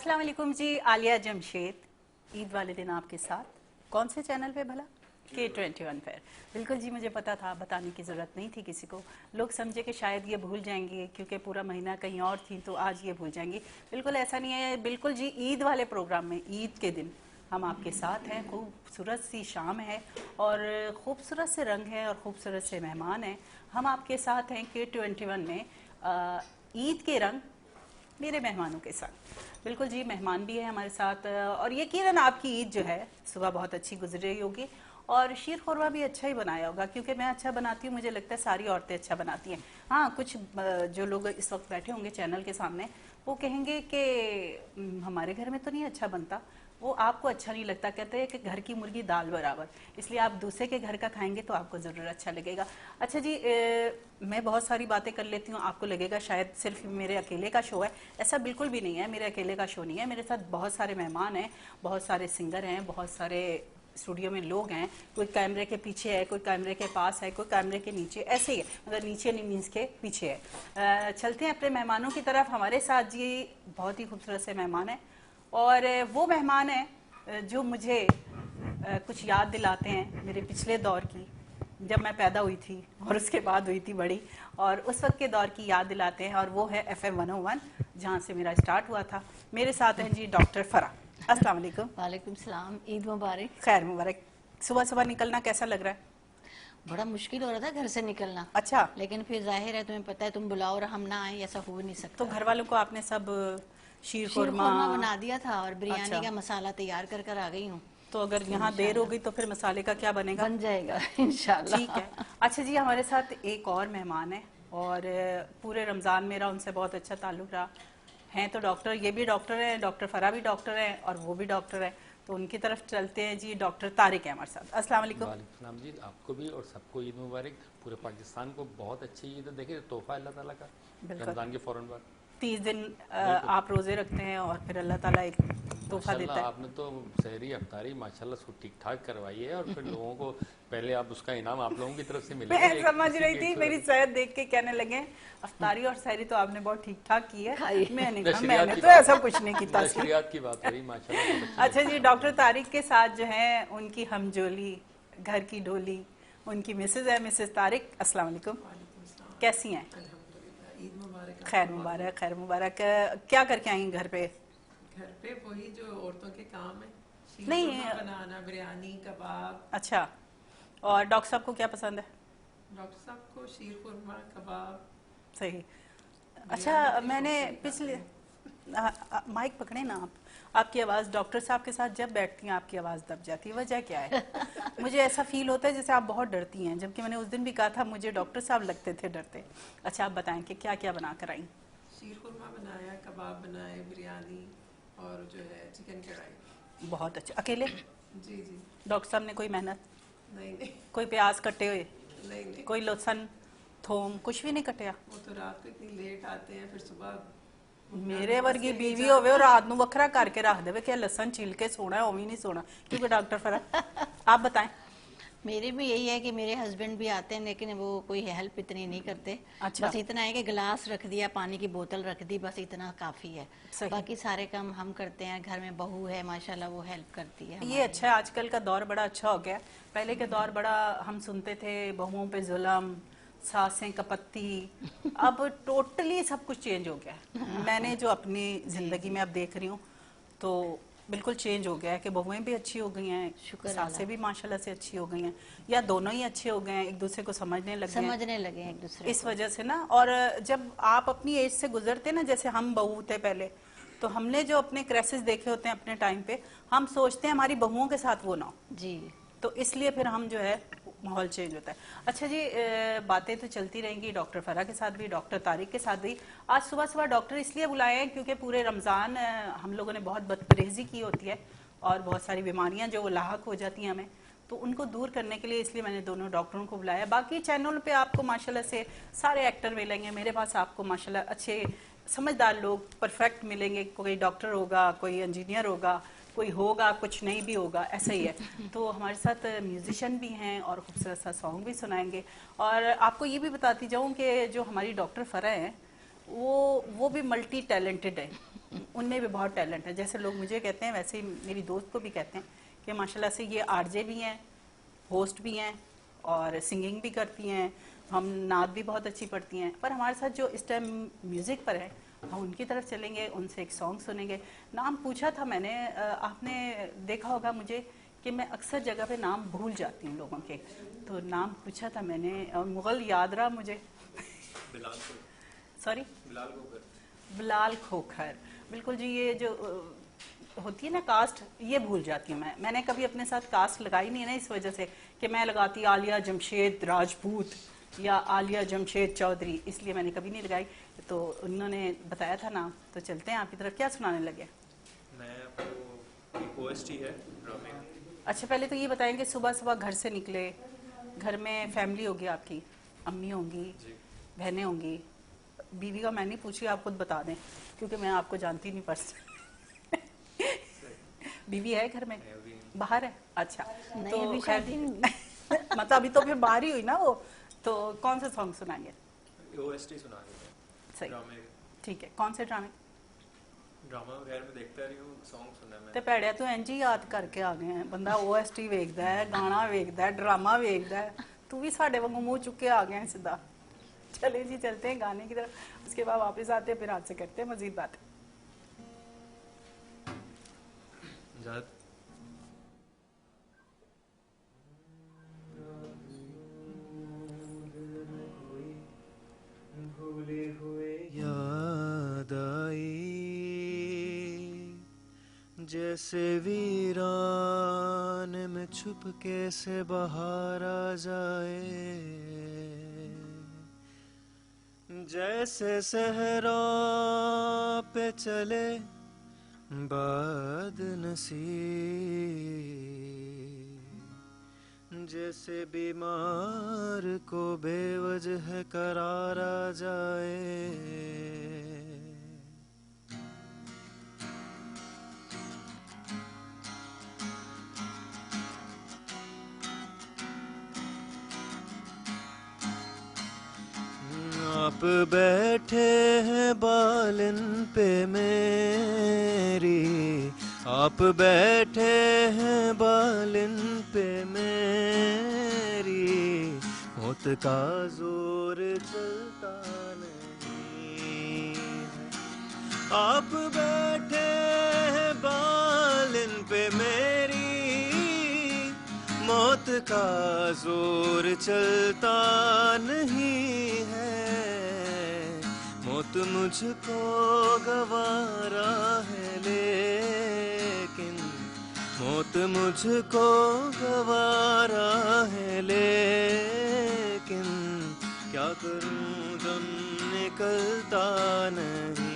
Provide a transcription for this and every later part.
अस्सलाम वालेकुम जी। आलिया जमशेद ईद वाले दिन आपके साथ कौन से चैनल पे भला? K21 पर। बिल्कुल जी, मुझे पता था, बताने की ज़रूरत नहीं थी किसी को। लोग समझे कि शायद ये भूल जाएंगे क्योंकि पूरा महीना कहीं और थी तो आज ये भूल जाएंगी। बिल्कुल ऐसा नहीं है। बिल्कुल जी, ईद वाले प्रोग्राम में ईद के दिन हम आपके साथ हैं। खूबसूरत सी शाम है और खूबसूरत से रंग है और खूबसूरत से मेहमान हैं। हम आपके साथ हैं K21 में ईद के रंग मेरे मेहमानों के साथ। बिल्कुल जी, मेहमान भी है हमारे साथ और यकीनन आपकी ईद जो है सुबह बहुत अच्छी गुजर रही होगी और शीर खुरमा भी अच्छा ही बनाया होगा क्योंकि मैं अच्छा बनाती हूँ। मुझे लगता है सारी औरतें अच्छा बनाती हैं। हाँ, कुछ जो लोग इस वक्त बैठे होंगे चैनल के सामने वो कहेंगे कि हमारे घर में तो नहीं अच्छा बनता, वो आपको अच्छा नहीं लगता। कहते हैं कि घर की मुर्गी दाल बराबर, इसलिए आप दूसरे के घर का खाएंगे तो आपको ज़रूर अच्छा लगेगा। अच्छा जी, मैं बहुत सारी बातें कर लेती हूँ, आपको लगेगा शायद सिर्फ मेरे अकेले का शो है। ऐसा बिल्कुल भी नहीं है, मेरे अकेले का शो नहीं है। मेरे साथ बहुत सारे मेहमान हैं, बहुत सारे सिंगर हैं, बहुत सारे स्टूडियो में लोग हैं। कोई कैमरे के पीछे है, कोई कैमरे के पास है, कोई कैमरे के नीचे, ऐसे ही है। मतलब नीचे नहीं मीन्स के पीछे है। चलते हैं अपने मेहमानों की तरफ। हमारे साथ जी बहुत ही खूबसूरत से मेहमान हैं और वो मेहमान हैं जो मुझे कुछ याद दिलाते हैं मेरे पिछले दौर की, जब मैं पैदा हुई थी और उसके बाद हुई थी बड़ी, और उस वक्त के दौर की याद दिलाते हैं। और वो है FM 101 जहाँ से मेरा स्टार्ट हुआ था। मेरे साथ हैं जी डॉक्टर फरा। अस्सलाम वालेकुम। वालेकुम सलाम। ईद मुबारक। खैर मुबारक। सुबह सुबह निकलना कैसा लग रहा है? बड़ा मुश्किल हो रहा था घर से निकलना, अच्छा, लेकिन फिर जाहिर है तुम्हें पता है, तुम बुलाओ और हम ना आए, ऐसा हो नहीं तो सकता। घर वालों को आपने सब शीर शीर खुरमा? खुरमा बना दिया था और बिरयानी अच्छा, का मसाला तैयार कर कर आ गई हूँ। तो अगर तो यहाँ देर हो इंशाल्लाह गई तो फिर मसाले का क्या बनेगा? बन जाएगा ठीक इंशाल्लाह। है। अच्छा जी, हमारे साथ एक और मेहमान है और पूरे रमज़ान मेरा उनसे बहुत अच्छा ताल्लुक़ रहा। हैं तो डॉक्टर, ये भी डॉक्टर हैं, डॉक्टर फरा भी डॉक्टर हैं और वो भी डॉक्टर हैं। तो उनकी तरफ चलते हैं जी। डॉक्टर तारिक है हमारे साथ। अस्सलाम वालेकुम। वालेकुम सलाम जी, आपको भी और सबको ईद मुबारक। पूरे पाकिस्तान को बहुत अच्छी ईद है। देखिए, तोहफा अल्लाह ताला का बिल्कुल। रमज़ान के फ़ौरन बाद। 30 दिन बिल्कुल आप रोज़े रखते हैं और फिर अल्लाह ताला एक तोहफा माशाल्लाह, देता है। आपने तो सहरी अफ्तारी माशाल्लाह उसको ठीक ठाक करवाई है और फिर लोगों को पहले आप उसका इनाम आप लोगों की तरफ से मिलेगा मैं एक समझ इसी रही के थी, एक मेरी सेहत देख के कहने लगे अफ्तारी और सहरी तो आपने बहुत ठीक ठाक की है। खाई। मैंने कहा नशरियात मैंने की तो बात, ऐसा कुछ नहीं किया। नशरियात की बात हो रही माशाल्लाह, बहुत अच्छी अच्छा जी, नशरियात डॉक्टर हैं। तारिक के साथ जो है उनकी हमजोली, घर की डोली, उनकी मिसेज है, मिसेज तारिक। अस्सलाम वालेकुम। वालेकुम सलाम। कैसी हैं? अल्हम्दुलिल्लाह, ईद मुबारक खैर आपको भाभी। मुबारक, खैर मुबारक। क्या करके आई घर पे? घर पे वही जो औरतों के काम है, शीर नहीं, खुरमा बनाना, बिरयानी, कबाब। अच्छा। और डॉक्टर साहब को क्या पसंद है? डॉक्टर साहब को शीर खुरमा, कबाब, सही। बिरयानी अच्छा, बड़ी शौक मैंने से खाते पिछले हैं। माइक पकड़े ना आप। आपकी आवाज़ डॉक्टर साहब के साथ जब बैठती हैं आपकी आवाज़ दब जाती है, वजह क्या है? मुझे ऐसा फील होता है जैसे आप बहुत डरती हैं, जबकि मैंने उस दिन भी कहा था मुझे डॉक्टर साहब लगते थे डरते। अच्छा, आप बताएं कि क्या क्या बना कर आई? शीर खुरमा बनाया, कबाब बनाए, बिरयानी और जो है चिकन कढ़ाई। बहुत अच्छा। अकेले? जी जी। डॉक्टर साहब ने कोई मेहनत? नहीं नहीं कोई प्याज कटे हुए? नहीं नहीं, कोई लहसुन थोम कुछ भी नहीं कटिया? वो तो रात को इतनी लेट आते हैं, फिर सुबह मेरे नमाज वर्गी के लिए बीवी जाते होवे और हैं। रात ਨੂੰ ਵੱਖਰਾ करके रख देवे कि लहसुन छील के सोना है, वो भी नहीं सोना क्योंकि डॉक्टर फरा। आप बताएं। मेरे भी यही है कि मेरे हस्बैंड भी आते हैं, लेकिन वो कोई हेल्प इतनी नहीं करते। अच्छा, बस इतना है कि गिलास रख दिया, पानी की बोतल रख दी, बस इतना काफ़ी है। सही। बाकी सारे काम हम करते हैं। घर में बहू है माशाल्लाह, वो हेल्प करती है ये हमारी। अच्छा है, आजकल का दौर बड़ा अच्छा हो गया। पहले के दौर बड़ा हम सुनते थे बहुओं पे जुल्म, सासें कपत्ती। अब टोटली सब कुछ चेंज हो गया है। मैंने जो अपनी जिंदगी में अब देख रही हूँ तो बिल्कुल चेंज हो गया है कि बहुएं भी अच्छी हो गई हैं, शुक्र सासें अल्लाह। भी माशाल्लाह से अच्छी हो गई हैं, या दोनों ही अच्छे हो गए हैं, एक दूसरे को समझने लग गए हैं समझने लगे हैं एक दूसरे इस को। वजह से ना। और जब आप अपनी एज से गुजरते ना, जैसे हम बहू थे पहले, तो हमने जो अपने क्राइसिस देखे होते हैं अपने टाइम पे, हम सोचते हैं हमारी बहुओं के साथ वो ना हो, जी। तो इसलिए फिर हम जो है माहौल चेंज होता है। अच्छा जी, बातें तो चलती रहेंगी डॉक्टर फरा के साथ भी, डॉक्टर तारिक के साथ भी। आज सुबह सुबह डॉक्टर इसलिए बुलाए हैं क्योंकि पूरे रमज़ान हम लोगों ने बहुत बदपरहेजी की होती है और बहुत सारी बीमारियां जो वो लाहक हो जाती हैं हमें, तो उनको दूर करने के लिए इसलिए मैंने दोनों डॉक्टरों को बुलाया। बाकी चैनल पे आपको माशाल्लाह से सारे एक्टर मिलेंगे, मेरे पास आपको माशाल्लाह अच्छे समझदार लोग परफेक्ट मिलेंगे। कोई डॉक्टर होगा, कोई इंजीनियर होगा, कोई होगा, कुछ नहीं भी होगा, ऐसा ही है। तो हमारे साथ म्यूजिशियन भी हैं और खूबसूरत सा सॉन्ग भी सुनाएंगे। और आपको ये भी बताती जाऊँ कि जो हमारी डॉक्टर फरा हैं वो भी मल्टी टैलेंटेड है। उनमें भी बहुत टैलेंट है। जैसे लोग मुझे कहते हैं वैसे ही मेरी दोस्त को भी कहते हैं कि माशाल्लाह से ये आरजे भी हैं, होस्ट भी हैं और सिंगिंग भी करती हैं, हम नात भी बहुत अच्छी पढ़ती हैं। पर हमारे साथ जो इस टाइम म्यूज़िक पर है, हम उनकी तरफ चलेंगे, उनसे एक सॉन्ग सुनेंगे। नाम पूछा था मैंने, आपने देखा होगा मुझे कि मैं अक्सर जगह पे नाम भूल जाती हूँ लोगों के, तो नाम पूछा था मैंने और मुग़ल याद रहा मुझे। सॉरी, बिलाल खोखर। बिल्कुल जी, ये जो होती है ना कास्ट, ये भूल जाती हूँ मैं। मैंने कभी अपने साथ कास्ट लगाई नहीं है ना, इस वजह से कि मैं लगाती आलिया जमशेद राजपूत या आलिया जमशेद चौधरी, इसलिए मैंने कभी नहीं लगाई। तो उन्होंने बताया था नाम, तो चलते हैं आपकी तरफ। क्या सुनाने लगे? मैं आपको एक OST है ड्रामे का। अच्छा, पहले तो ये बताएंगे, सुबह सुबह घर से निकले, घर में फैमिली होगी आपकी, अम्मी होंगी, बहनें होंगी, बीवी का मैं नहीं पूछ रही, आप खुद बता दें क्योंकि मैं आपको जानती नहीं पर्सनल। बीवी है घर में? बाहर है? अच्छा, नहीं, तो अभी खैर शादी नहीं। मतलब अभी तो फिर बाहर ही हुई ना वो। तो कौन सा सॉन्ग सुनाएंगे? OST सुना देते हैं सही, ड्रामे। ठीक है। कौन से ड्रामे? ड्रामा वगैरह में देखता रही हूँ, सॉन्ग सुना ਤੇ मैं। ਭੈੜਿਆ ਤੂੰ ਇੰਜ ਹੀ ਯਾਦ ਕਰਕੇ ਆ ਗਏ ਆ। ਬੰਦਾ OST ਵੇਖਦਾ ਹੈ, ਗਾਣਾ ਵੇਖਦਾ है, ड्रामा ਵੇਖਦਾ है, तू भी साढ़े वांगू मुंह चुक के आ गया है सीधा। चले जी, चलते हैं गाने की तरफ, उसके बाद वापस आते हैं, फिर आपसे करते हैं मजीद बातें। भूले हुए याद आई, जैसे वीरान में छुपके से बाहर आ जाए, जैसे सहरा पे चले बाद नसीब, जैसे बीमार को बेवजह करार आ जाए। आप बैठे हैं बालन पे मेरी, आप बैठे हैं बालन पे मेरी, मौत का जोर चलता नहीं है। आप बैठे हैं बालन पे मेरी, मौत का जोर चलता नहीं है। मौत मुझको गवारा है लेकिन, मौत मुझको गवारा है लेकिन, क्या करूं दम निकलता नहीं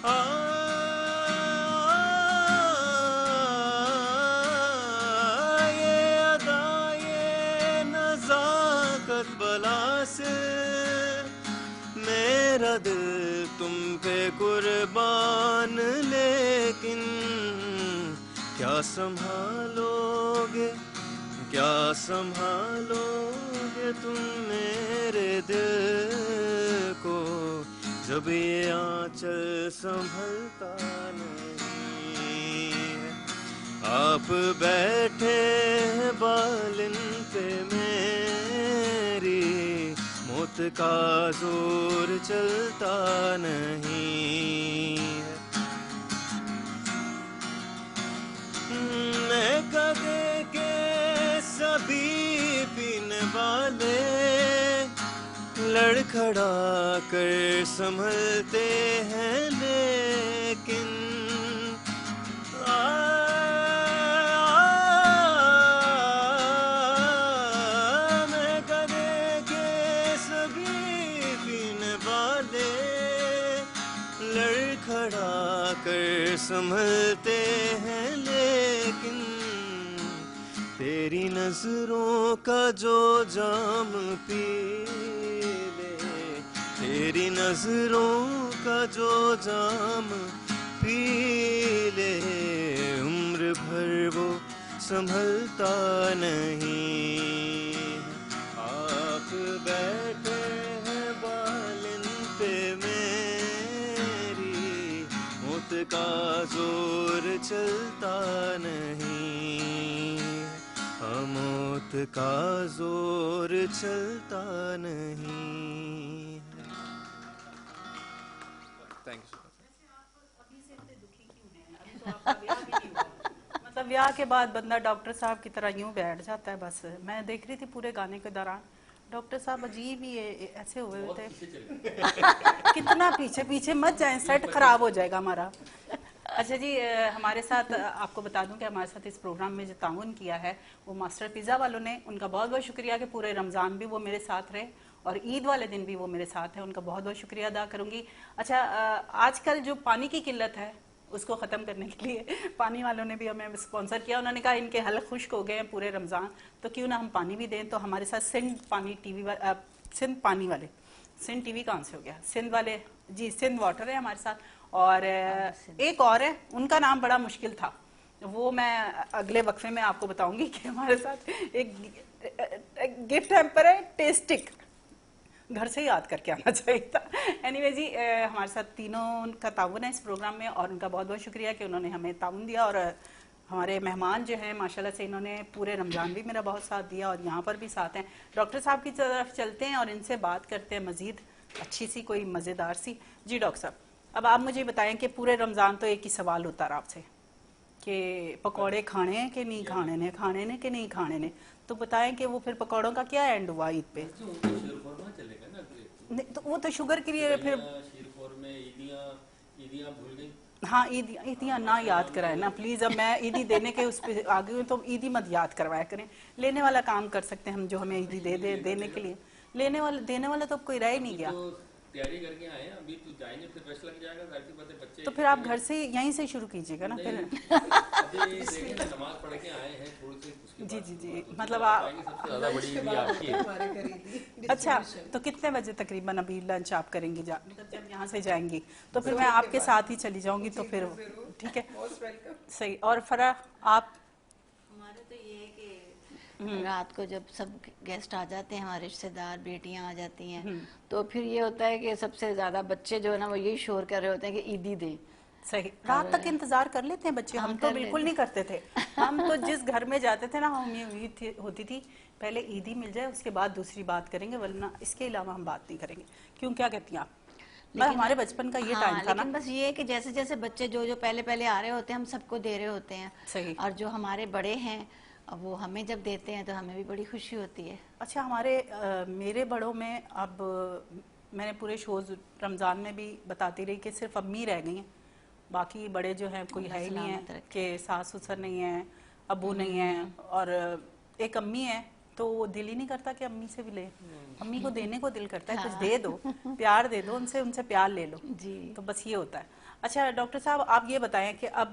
है। मेरा दिल तुम पे कुर्बान, लेकिन क्या संभालोगे, क्या संभालोगे तुम मेरे दिल को, जब ये आंचल संभलता नहीं है। आप बैठे हैं बालन पे मेरी, मौत का जोर चलता नहीं है। मैं कदे के सभी पीने वाले लड़खड़ा कर संभलते हैं, लेकिन संभलते हैं, लेकिन तेरी नजरों का जो जाम पी ले, तेरी नजरों का जो जाम पी ले, उम्र भर वो संभलता नहीं। आप बैठे हैं बालन पे मेरी, जिसका जोर चलता नहीं। थैंक यू मतलब ब्याह के बाद बंदा डॉक्टर साहब की तरह यूं बैठ जाता है बस। मैं देख रही थी पूरे गाने के दौरान डॉक्टर साहब अजीब ही ऐसे हुए हुए थे। कितना पीछे पीछे मत जाएं, सेट खराब हो जाएगा हमारा। अच्छा जी, हमारे साथ आपको बता दूं कि हमारे साथ इस प्रोग्राम में जो ताउन किया है वो मास्टर पिज़्ज़ा वालों ने। उनका बहुत बहुत शुक्रिया कि पूरे रमज़ान भी वो मेरे साथ रहे और ईद वाले दिन भी वो मेरे साथ है। उनका बहुत बहुत शुक्रिया अदा करूंगी। अच्छा, आजकल जो पानी की किल्लत है उसको ख़त्म करने के लिए पानी वालों ने भी हमें स्पॉन्सर किया। उन्होंने कहा इनके हलक खुश्क हो गए हैं पूरे रमज़ान, तो क्यों ना हम पानी भी दें। तो हमारे साथ सिंध पानी टीवी सिंध पानी वाले, सिंध टीवी कहाँ से हो गया, सिंध वाले जी, सिंध वाटर है हमारे साथ। और एक और है, उनका नाम बड़ा मुश्किल था, वो मैं अगले वक्फे में आपको बताऊंगी कि हमारे साथ एक गिफ्ट हैम्पर है टेस्टिक, घर से याद करके आना चाहिए था। एनीवे जी, हमारे साथ तीनों का ताउन है इस प्रोग्राम में और उनका बहुत बहुत शुक्रिया कि उन्होंने हमें ताउन दिया। और हमारे मेहमान जो हैं माशाल्लाह से इन्होंने पूरे रमज़ान भी मेरा बहुत साथ दिया और यहाँ पर भी साथ हैं। डॉक्टर साहब की तरफ चलते हैं और इनसे बात करते हैं मज़ीद अच्छी सी कोई मज़ेदार सी। जी डॉक्टर साहब, अब आप मुझे बताएं कि पूरे रमज़ान तो एक ही सवाल होता रहा आपसे कि पकौड़े खाने हैं कि नहीं खाने ने, खाने ने कि नहीं खाने ने, तो बताएं कि वो फिर पकौड़ों का क्या एंड हुआ ईद पे? नहीं तो वो तो शुगर के लिए फिर हाँ, ईदियाँ ना याद कराए ना प्लीज़। अब मैं ईदी देने के उस पर आ गई हूँ तो ईदी मत याद करवाया करें। लेने वाला काम कर सकते हैं हम, जो हमें ईदी देने के लिए। देने वाला तो अब कोई रह ही नहीं गया। तैयारी करके आए हैं, अभी तो जाएंगे फिर रश लग जाएगा, जाहिर सी बात है बच्चे। तो फिर आप घर से यहीं से शुरू कीजिएगा ना फिर। नमाज पढ़ के आए हैं थोड़ी सी, उसके जी बाद जी जी, मतलब आप सबसे ज्यादा बड़ी ईद आपकी है। हमारे करीबी अच्छा, तो कितने बजे तकरीबन अभी लंच आप करेंगी मतलब जब यहाँ से जाएंगी तो फिर मैं आपके साथ ही चली जाऊंगी तो फिर ठीक है, मोस्ट वेलकम। सही। और फरा आप? हमारे तो ये है कि रात को जब सब गेस्ट आ जाते हैं, हमारे रिश्तेदार, बेटियां आ जाती हैं, तो फिर ये होता है कि सबसे ज्यादा बच्चे जो है ना वो यही शोर कर रहे होते हैं कि ईदी दें। सही, रात तक इंतजार कर लेते हैं बच्चे। हम तो बिल्कुल नहीं करते थे। हम तो जिस घर में जाते थे ना, हम ये उम्मीद होती थी पहले ईदी मिल जाए उसके बाद दूसरी बात करेंगे, वरना इसके अलावा हम बात नहीं करेंगे। क्यों, क्या कहती हैं आप? लेकिन हमारे बचपन का ये टाइम था ना। लेकिन बस ये है कि जैसे जैसे बच्चे जो जो पहले पहले आ रहे होते हैं हम सबको दे रहे होते हैं। सही। और जो हमारे बड़े हैं अब वो हमें जब देते हैं तो हमें भी बड़ी खुशी होती है। अच्छा, मेरे बड़ों में अब मैंने पूरे शोज रमज़ान में भी बताती रही कि सिर्फ अम्मी रह गई हैं, बाकी बड़े जो हैं कोई है ही नहीं है, कि सास ससुर नहीं है, अबू नहीं है, और एक अम्मी है। तो वो दिल ही नहीं करता कि अम्मी से भी ले, अम्मी को देने को दिल करता है, कुछ दे दो, प्यार दे दो, उनसे प्यार ले लो जी। तो बस ये होता है। अच्छा डॉक्टर साहब, आप ये बताएं कि अब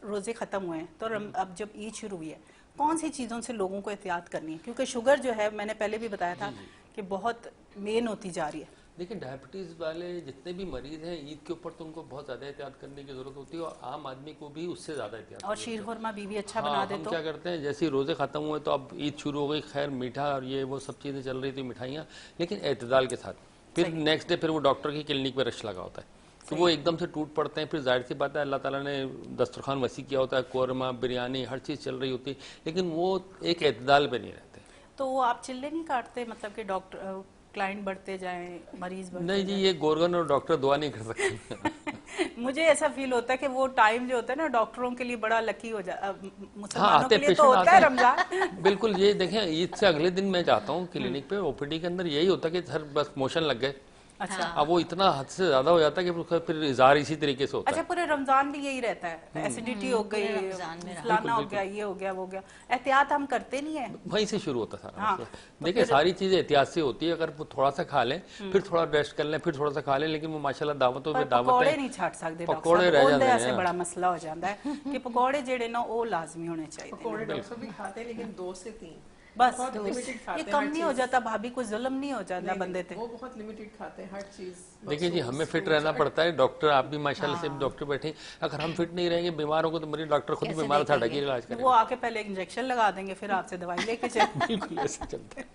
रोज़े ख़त्म हुए हैं तो अब जब ईद शुरू हुई है, कौन सी चीज़ों से लोगों को एहतियात करनी है? क्योंकि शुगर जो है, मैंने पहले भी बताया था कि बहुत मेन होती जा रही है। देखिए, डायबिटीज़ वाले जितने भी मरीज हैं ईद के ऊपर तो उनको बहुत ज़्यादा एहतियात करने की ज़रूरत होती है और आम आदमी को भी उससे ज़्यादा एहतियात। और शीर खुरमा भी अच्छा हाँ, बना दे हम तो क्या करते हैं, जैसे ही रोज़े ख़त्म हुए तो अब ईद शुरू हो गई, खैर मीठा और ये वो सब चीज़ें चल रही थी, मिठाइयाँ, लेकिन एतदाल के साथ। फिर नेक्स्ट डे फिर वो डॉक्टर की क्लिनिक पर रश लगा होता है, तो वो एकदम से टूट पड़ते हैं। फिर जाहिर सी बात है अल्लाह ताला ने दस्तरखान वसी किया होता है, कौरमा, बिरयानी, हर चीज़ चल रही होती है, लेकिन वो एक एतदाल पे नहीं रहते। तो वो आप चिल्ले नहीं काटते, मतलब कि डॉक्टर क्लाइंट बढ़ते जाएं, मरीज बढ़ते नहीं जी, ये गोरगन और डॉक्टर दुआ नहीं कर सकते। मुझे ऐसा फील होता है कि वो टाइम जो होता है ना डॉक्टरों के लिए बड़ा लकी हो जाता है, मुसलमानों के लिए तो होता है रमजान। बिल्कुल, ये देखें, ईद से अगले दिन मैं जाता हूँ क्लिनिक पे, ओपीडी के अंदर यही होता है कि सर बस मोशन लग गए। अच्छा। अब वो इतना हद से ज्यादा हो जाता है कि फिर इज़हार इसी तरीके से होता अच्छा, है। पूरे रमजान भी यही रहता है, एसिडिटी हो गई, फलाना हो गया, ये हो गया, वो हो गया, एहतियात हम करते नहीं है, वहीं से शुरू होता है सारा। हाँ, तो देखिए, सारी चीजें एहतियात से होती है। अगर वो थोड़ा सा खा लें, फिर थोड़ा रेस्ट कर लें, फिर थोड़ा सा खा लें, लेकिन वो माशाल्लाह दावतों में दावत पकौड़े नहीं छाट सकते, पकौड़े रह जाते हैं। ऐसे बड़ा मसला हो जाता है कि पकौड़े जेड़े ना वो लाजमी होने चाहिए। पकौड़े डॉक्टर भी खाते हैं, लेकिन 2 से 3 बस, बहुत लिमिटेड खाते ये हैं। कम नहीं हो जाता भाभी, कोई जुल्म नहीं हो जाता बंदे पे? वो बहुत लिमिटेड खाते हैं हर चीज। देखिए जी, हमें फिट रहना पड़ता है। डॉक्टर आप भी माशाल्लाह से डॉक्टर बैठे, अगर हम फिट नहीं रहेंगे, बीमार होंगे, तो मरीज डॉक्टर खुद बीमार था ढकी इलाज करेगा। वो आके पहले इंजेक्शन लगा देंगे, फिर आपसे दवाई लेके चले। बिल्कुल ऐसे चलता है।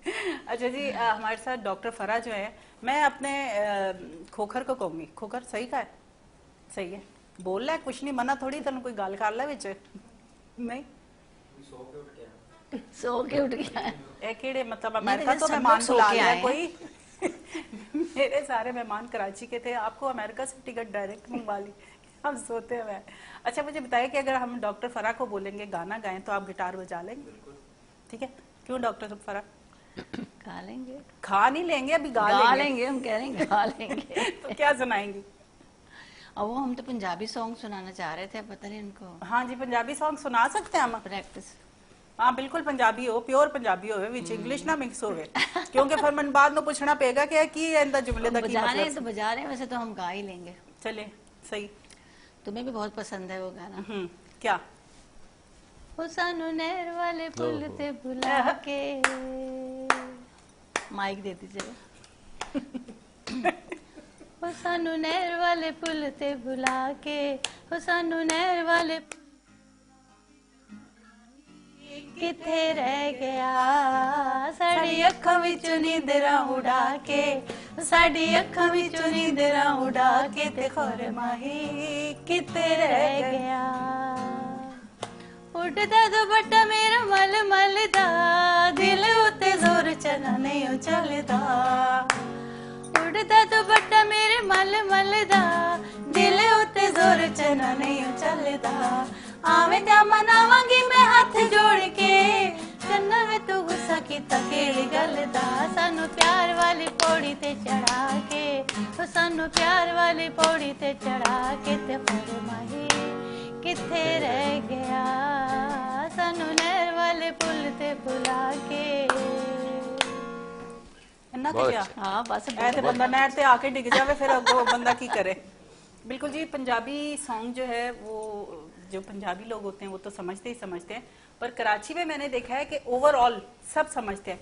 अच्छा जी, हमारे साथ डॉक्टर फरा जो है, मैं अपने खोखर को कहूँगी, खोखर सही का है? सही है, बोल रहा है, कुछ नहीं मना थोड़ी, तेन कोई गाल कर ला विच नहीं। सो के उठ गया है। एकेडे मतलब मेरे अमेरिका तो सब लोग मेहमान सो बुला के लिया आए हैं। कोई। मेरे सारे मेहमान कराची के थे, आपको अमेरिका से टिकट डायरेक्ट मंगवा ली, हम सोते हुए। अच्छा मुझे बताइए कि अगर हम डॉक्टर फरा को बोलेंगे गाना गाएं तो आप गिटार बजा लेंगे? ठीक है, क्यों डॉक्टर फरा? गा लेंगे, खा नहीं लेंगे, अभी गा गा लेंगे। लेंगे, हम कह रहे हैं गा लेंगे। तो क्या सुनाएंगी? और वो हम तो पंजाबी सॉन्ग सुनाना चाह रहे थे, पता नहीं उनको हाँ जी, पंजाबी सॉन्ग सुना सकते हैं हम। प्रैक्टिस। हाँ बिल्कुल, पंजाबी हो, प्योर पंजाबी होवे, विच इंग्लिश ना मिक्स होवे, क्योंकि फिर मन बाद में पूछना पेगा कि की इंदा जुमले दा की बजा रहे हैं तो मतलब। बजा रहे हैं, वैसे तो हम गा ही लेंगे। चले सही। तुम्हें भी बहुत पसंद है वो गाना। क्या? वो सानू नहर वाले पुल ते बुला के, माइक दे दीजिए। वो सानू नहर वाले पुल ते बुला के, वो सानू नहर वाले किथे रह गया, साड़ी अखां विचों नींदरां उड़ा के, साड़ी अखां विचों नींदरां उड़ा के, ते खौर माही किथे रह गया। उड़दा दुपट्टा मेरा मल मल दा, दिल उत्ते जोर चला नहीं ओ चलदा। उड़दा दुपट्टा मेरे मल मल दा, दिल उत्ते जोर चला नहीं ओ चलदा। आवे त्या मनावांगी मैं हाथ जोड़ के, कन्ना में तू गुस्सा कीता केड़ी गल दा। सानू प्यार वाली पौड़ी ते चढ़ा के, ओ सानू प्यार वाली पौड़ी ते चढ़ा के, ते खौर माही किथे रह गया, सानू नहर वाले पुल ते बुला के। इन्ना बहुत क्या? अच्छा। हाँ बस ऐ ते बंदा नहर ते आके डिग जावे, फिर अगो बंदा की करे। बिल्कुल जी, पंजाबी सॉन्ग जो है वो, जो पंजाबी लोग होते हैं वो तो समझते ही समझते हैं, पर कराची में मैंने देखा है कि ओवरऑल सब समझते हैं।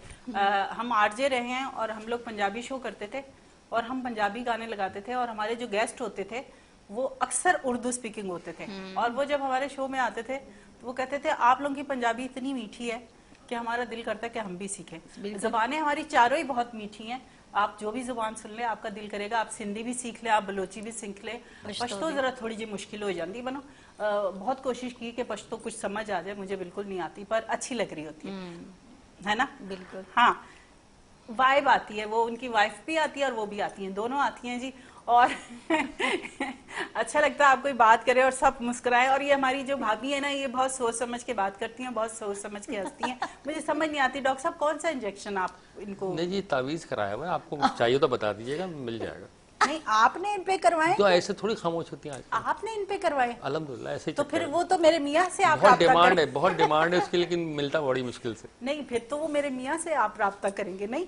हम आरजे रहे हैं और हम लोग पंजाबी शो करते थे और हम पंजाबी गाने लगाते थे, और हमारे जो गेस्ट होते थे वो अक्सर उर्दू स्पीकिंग होते थे, और वो जब हमारे शो में आते थे तो वो कहते थे आप लोगों की पंजाबी इतनी मीठी है कि हमारा दिल करता है कि हम भी सीखें। ज़बानें हमारी चारों ही बहुत मीठी हैं, आप जो भी जुबान सुन ले आपका दिल करेगा आप सिंधी भी सीख ले, आप बलोची भी सीख ले। पश्तो जरा थोड़ी जी मुश्किल हो जाती बनो। बहुत कोशिश की कि पश्तो कुछ समझ आ जाए, मुझे बिल्कुल नहीं आती, पर अच्छी लग रही होती है ना? बिल्कुल। हाँ, वाइब आती है, वो उनकी वाइफ भी आती है और वो भी आती हैं, दोनों आती हैं जी। और अच्छा लगता है आप कोई बात करे और सब मुस्कुराए, और ये हमारी जो भाभी है ना, ये बहुत सोच समझ के बात करती हैं, बहुत सोच समझ के हंसती हैं। मुझे समझ नहीं आती डॉक्टर साहब कौन सा इंजेक्शन आप इनको? नहीं जी, तावीज कराया हुआ है, आपको चाहिए तो बता दीजिएगा, मिल जाएगा। नहीं, आपने इन पे करवाए? तो ऐसे थोड़ी खामोश होती हैं आजकल, आपने इन पे करवाए? अल्हम्दुलिल्लाह ऐसे ही तो चलता फिर है। वो तो मेरे मियाँ से आप बहुत राब्ता डिमांड करें। है, बहुत डिमांड है उसकी, लेकिन मिलता बड़ी मुश्किल से। नहीं, फिर तो वो मेरे मियाँ से आप राब्ता करेंगे। नहीं,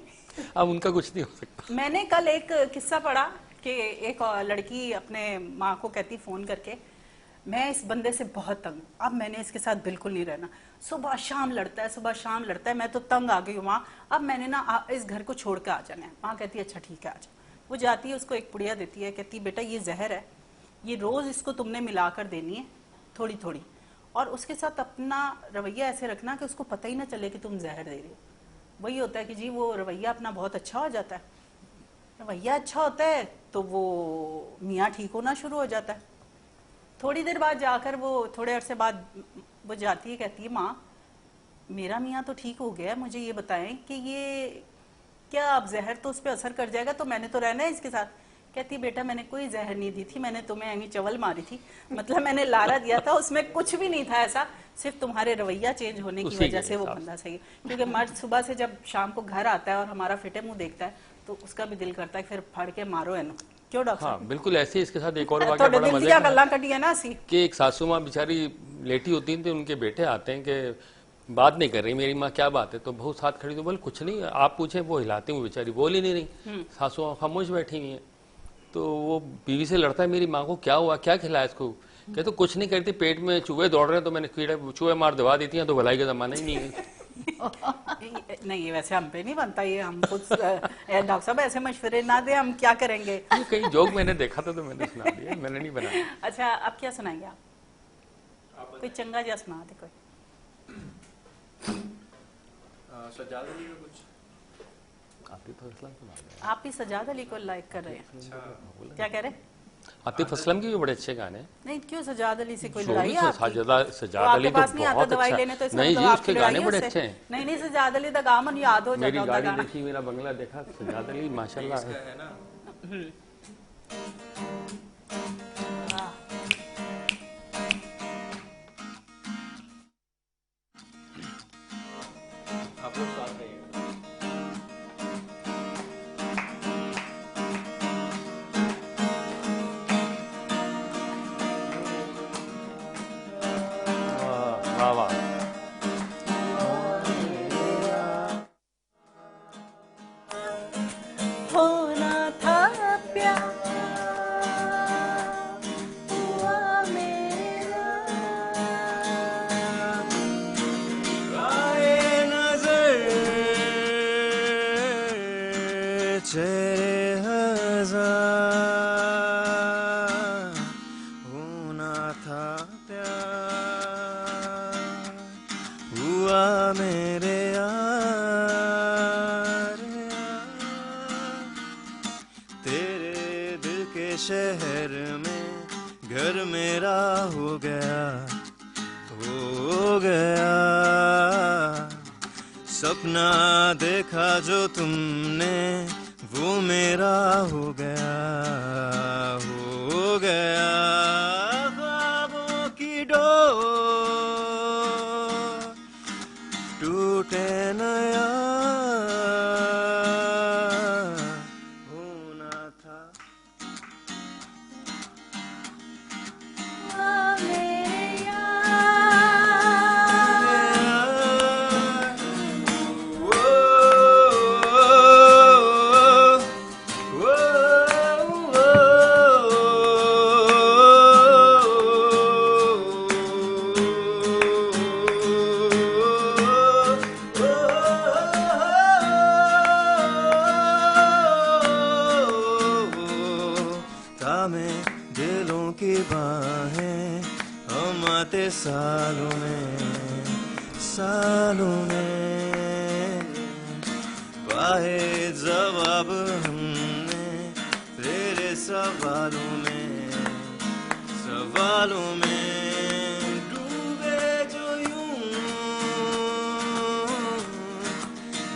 अब उनका कुछ नहीं हो सकता। मैंने कल एक किस्सा पढ़ा कि एक लड़की अपने माँ को कहती फोन करके, मैं इस बंदे से बहुत तंग, अब मैंने इसके साथ बिल्कुल नहीं रहना, सुबह शाम लड़ता है, सुबह शाम लड़ता है, मैं तो तंग आ गई हूँ माँ, अब मैंने ना इस घर को छोड़ के आ जाना है। माँ कहती है अच्छा ठीक है आ जाओ। वो जाती है, उसको एक पुड़िया देती है, कहती बेटा ये जहर है, ये रोज इसको तुमने मिलाकर देनी है थोड़ी थोड़ी, और उसके साथ अपना रवैया ऐसे रखना कि उसको पता ही ना चले कि तुम जहर दे रही हो। वही होता है कि जी वो रवैया अपना बहुत अच्छा हो जाता है, रवैया अच्छा होता है तो वो मियाँ ठीक होना शुरू हो जाता है। थोड़ी देर बाद जाकर वो, थोड़े अरसे बाद वो जाती है, कहती है माँ मेरा मियाँ तो ठीक हो गया है, मुझे ये बताएं कि ये क्या अब जहर तो उस पर असर कर जाएगा, तो मैंने तो रहना है इसके साथ। कहती है बेटा मैंने कोई जहर नहीं दी थी, मैंने तुम्हें यहीं चवल मारी थी, मतलब मैंने लारा दिया था, उसमें कुछ भी नहीं था ऐसा, सिर्फ तुम्हारे रवैया चेंज होने की उसी वजह के से वो हिसाब बंदा सही है। क्योंकि मर्द सुबह से जब शाम को घर आता है और हमारा फिटे मुंह देखता है तो उसका भी दिल करता है फिर फाड़ के मारो है ना, क्यों डॉक्टर? हाँ बिल्कुल, ऐसे ही इसके साथ एक और वाक़या थोड़े बड़ा दिल मजे दिया का गल्ला कटी है ना सी। कि एक सासू माँ बेचारी लेटी होती थी, उनके बेटे आते हैं कि बात नहीं कर रही मेरी माँ, क्या बात है? तो बहुत साथ खड़ी, तो बोले कुछ नहीं, आप पूछें, वो हिलाती हूँ, बेचारी बोल ही नहीं रही, सासू माँ खामोश बैठी हुई है। तो वो बीवी से लड़ता है, मेरी माँ को क्या हुआ, क्या खिलाया इसको? कहते तो कुछ नहीं करती, पेट में चूहे दौड़ रहे हैं तो मैंने कीड़े चूहे मार दवा देती हैं, तो भलाई का जमाना ही नहीं है। नहीं ये वैसे हम पे नहीं बनता ये, हम खुद डॉक्टर साहब ऐसे मशवरे ना दे, हम क्या करेंगे? ये कहीं जोक मैंने देखा था तो मैंने सुना दिया, मैंने नहीं बनाया। अच्छा अब क्या सुनाएंगे आप? कोई चंगा जा सुना दे कोई। सज्जाद अली का कुछ आप ही फैसला सुना दें। आप ही सजाद अली को लाइक कर रहे हैं, क्या कह रहे हैं? आतिफ असलम के भी बड़े अच्छे गाने हैं। नहीं, क्यों सजाद अली से कोई जो लड़ाई भी है आपकी? सजाद वो अली आपके तो पास नहीं आता बहुत दवाई अच्छा लेने, तो इसका नहीं मतलब जी, आपकी उसके लड़ाई गाने है बड़े उससे? अच्छे हैं। नहीं नहीं, सजाद अली दा गामन याद हो मेरी जाता होता गाड़ी गाना। देखी, मेरा बंगला देखा, सजाद अली माशाल्लाह है। है ना। आप लोग साथ रहिएगा। वाह वाह। होना था प्यार हुआ मेरा। आए नजर चेहरे हजार, होना था प्यार हुआ मेरे यार। तेरे दिल के शहर में घर मेरा हो गया, हो गया। सपना देखा जो तुमने वो मेरा हो गया, हो गया। ख्वाबों की डोर टूटे नया होना था। थामे दिलों की बाहें हम आते सालों में पाए जवाब हमने तेरे सवालों में डूबे जो यूं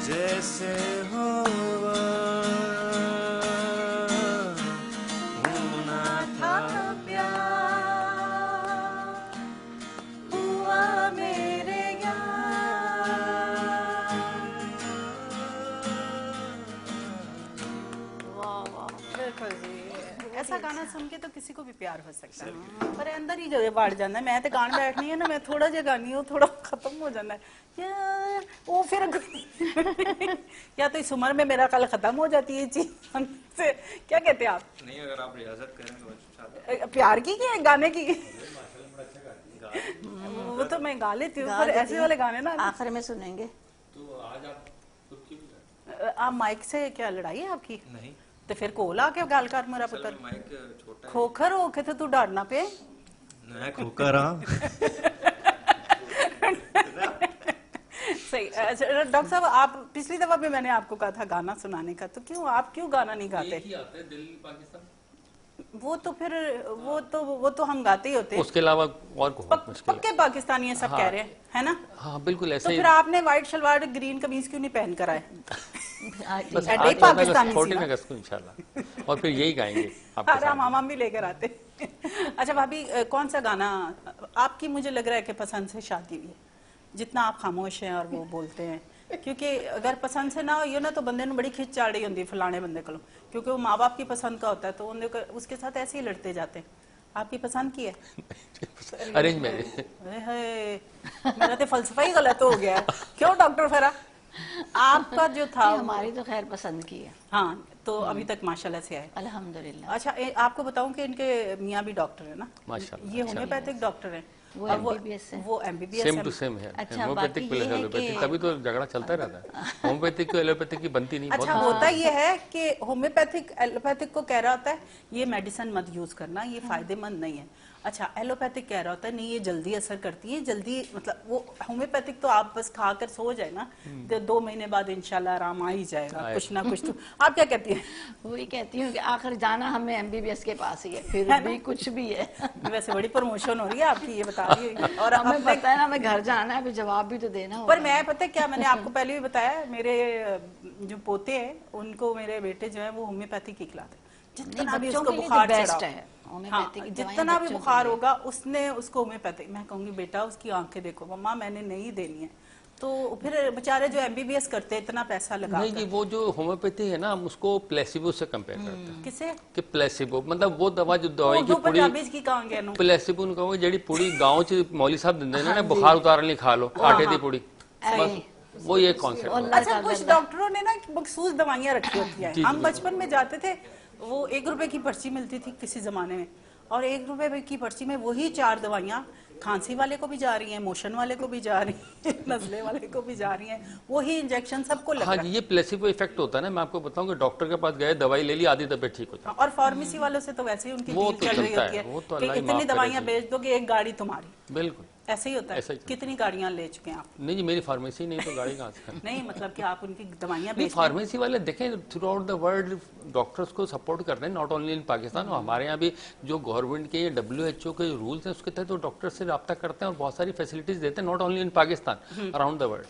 जैसे होगा होना था प्यार हुआ मेरे बिल्कुल जी। ऐसा गाना सुन के तो किसी को भी प्यार हो सकता है, पर अंदर ही जो बढ़ जाता है। मैं तो गान बैठनी है ना, मैं थोड़ा जिहा गानी हूँ, थोड़ा खत्म हो जाता है यार वो फिर या तो इस उम्र में मेरा कल खत्म हो जाती है चीज से। क्या कहते हैं आप? नहीं, अगर आप रियाजत करें तो अच्छा। प्यार की है गाने की? वो तो मैं गा लेती हूँ, पर ऐसे वाले गाने ना आखिर में सुनेंगे। तो आज आप आप माइक से क्या लड़ाई है आपकी? नहीं, तो फिर कोल आके गल कर मेरा असल पुत्र। में माइक छोटा है। खोखर होके तो तू डरना पे। मैं खोकर हाँ। सही। अच्छा, डॉक्टर साहब, आप पिछली दफा भी मैंने आपको कहा था गाना सुनाने का, तो क्यों आप क्यों गाना नहीं गाते? एक ही आता है दिल्ली पाकिस्तान, वो तो फिर वो तो हम गाते ही होते हैं। उसके अलावा और बहुत मुश्किल है। पक्के पाकिस्तानी है सब हाँ। कह रहे हैं, है ना? हाँ बिल्कुल तो ऐसे ही। फिर आपने व्हाइट शलवार ग्रीन कमीज क्यों नहीं पहन कर आए? बस ऐसे ही आज पाकिस्तानी सी 14 ना। अगस्त को इंशाल्लाह, और फिर यही गाएंगे आपके अरे साथ। हम भी लेकर आते। अच्छा भाभी, कौन सा गाना आपकी मुझे लग रहा है कि पसंद से शादी हुई है, जितना आप खामोश हैं और वो बोलते हैं? क्योंकि अगर पसंद से ना हो ना तो बंदे ने बड़ी खिंच चाड़ रही होती फलाने बंदे को, क्योंकि वो माँ बाप की पसंद का होता है, तो उसके साथ ऐसे ही लड़ते जाते हैं। आपकी पसंद की है? Arrange marriage. मेरा तो फलसफा ही गलत हो गया है। क्यों डॉक्टर फरा? आपका जो था हमारी तो खैर पसंद की है, हाँ, तो अभी तक माशाल्लाह से है। अल्हम्दुलिल्लाह। अच्छा, आपको बताऊं कि इनके मियाँ भी डॉक्टर है ना? माशाल्लाह, ये होम्योपैथिक डॉक्टर है। वो और MBBS है। वो MBBS सेम है। टू सेम है। अच्छा, होम्योपैथिक बाकी प्लस ये है एलोपैथिक, कि- तभी तो झगड़ा चलता रहता है। होम्योपैथिक को एलोपैथिक की बनती नहीं। अच्छा, होता ये है कि होम्योपैथिक एलोपैथिक को कह रहा होता है ये मेडिसिन मत यूज करना, ये फायदेमंद नहीं है। अच्छा, एलोपैथिक कह रहा होता है नहीं ये जल्दी असर करती है, जल्दी मतलब वो होम्योपैथिक तो आप बस खाकर सो जाए ना, तो 2 महीने बाद इंशाल्लाह आराम आ ही जाएगा, कुछ ना कुछ तो। आप क्या कहती हैं? वही कहती हूँ कि आखिर जाना हमें एमबीबीएस के पास ही है, फिर है ना? भी कुछ भी है। वैसे बड़ी प्रमोशन हो रही है आपकी, ये बता रही है। और हमें अपने पता है ना, हमें घर जाना है, अभी जवाब भी तो देना होगा। पर मैं पता है क्या, मैंने आपको पहले भी बताया, मेरे जो पोते हैं उनको मेरे बेटे जो है वो होम्योपैथी की खिलाते हैं। जितना नहीं, भी बच्चों उसको के लिए बुखार तो बेस्ट चढ़ाओ, है हाँ, होम्योपैथिक की दवाइयाँ जितना भी बच्चों के बुखार लिए। होगा उसने उसको होम्योपैथिक, मैं कहूंगी बेटा उसकी आंखें देखो मम्मा मैंने नहीं देनी है, तो फिर बेचारे जो एमबीबीएस करते हैं इतना पैसा लगा नहीं जी, वो जो होम्योपैथी है ना, हम उसको प्लेसिबो से कंपेयर करते हैं किसे कि प्लेसिबो मतलब वो दवा जो दवाई की उर्दू पूरी पंजाबी की कहांगे नु प्लेसिबो ਨੂੰ ਕਹੋਗੇ ਜਿਹੜੀ पूरी गांव ਚ मौली साहब ਦਿੰਦੇ ਨੇ हाँ ना जी। बुखार उतारने ਲਈ खा लो आटे हाँ। ਦੀ पूरी, ऐ, बस वो ये कॉन्सेप्ट और है। लड़का अच्छा, कुछ लड़का। डॉक्टरों ने ना मखसूस दवाइयाँ रखी होती हैं। जी, हम जी। बचपन में जाते थे, वो 1 रुपए की पर्ची मिलती थी किसी जमाने में, और 1 रुपए की पर्ची में वही 4 दवाइयाँ, खांसी वाले को भी जा रही हैं, मोशन वाले को भी जा रही हैं, नजले वाले को भी जा रही हैं, वही इंजेक्शन सबको लग हाँ रहा जी, है। ये प्लेसिबो इफेक्ट होता है ना। मैं आपको बताऊं कि डॉक्टर के पास गए, दवाई ले ली, आधी तबीयत ठीक हो जाती और फार्मेसी वालों से तो वैसे ही उनकी वो डील तो चल रही चलता होती है, है वो तो कि अल्लाह ही इतनी माफ करे दवाइयाँ जी। बेच दोगे, 1 गाड़ी तुम्हारी, है। बिल्कुल ऐसे ही होता है। ऐसा ही चलता कितनी गाड़ियाँ ले चुके हैं आप? नहीं जी, मेरी फार्मेसी नहीं तो गाड़ी कहाँ से? नहीं मतलब कि आप उनकी दवाइयाँ नहीं, बेच रहे हैं। फार्मेसी वाले देखें through out the world doctors को सपोर्ट कर रहे हैं, नॉट ओनली इन पाकिस्तान। और हमारे यहाँ भी जो गवर्नमेंट के WHO के रूल्स हैं उसके तहत वो डॉक्टर से रब्ता करते हैं और बहुत सारी फैसिलिटीज देते हैं, not only in Pakistan, around the world.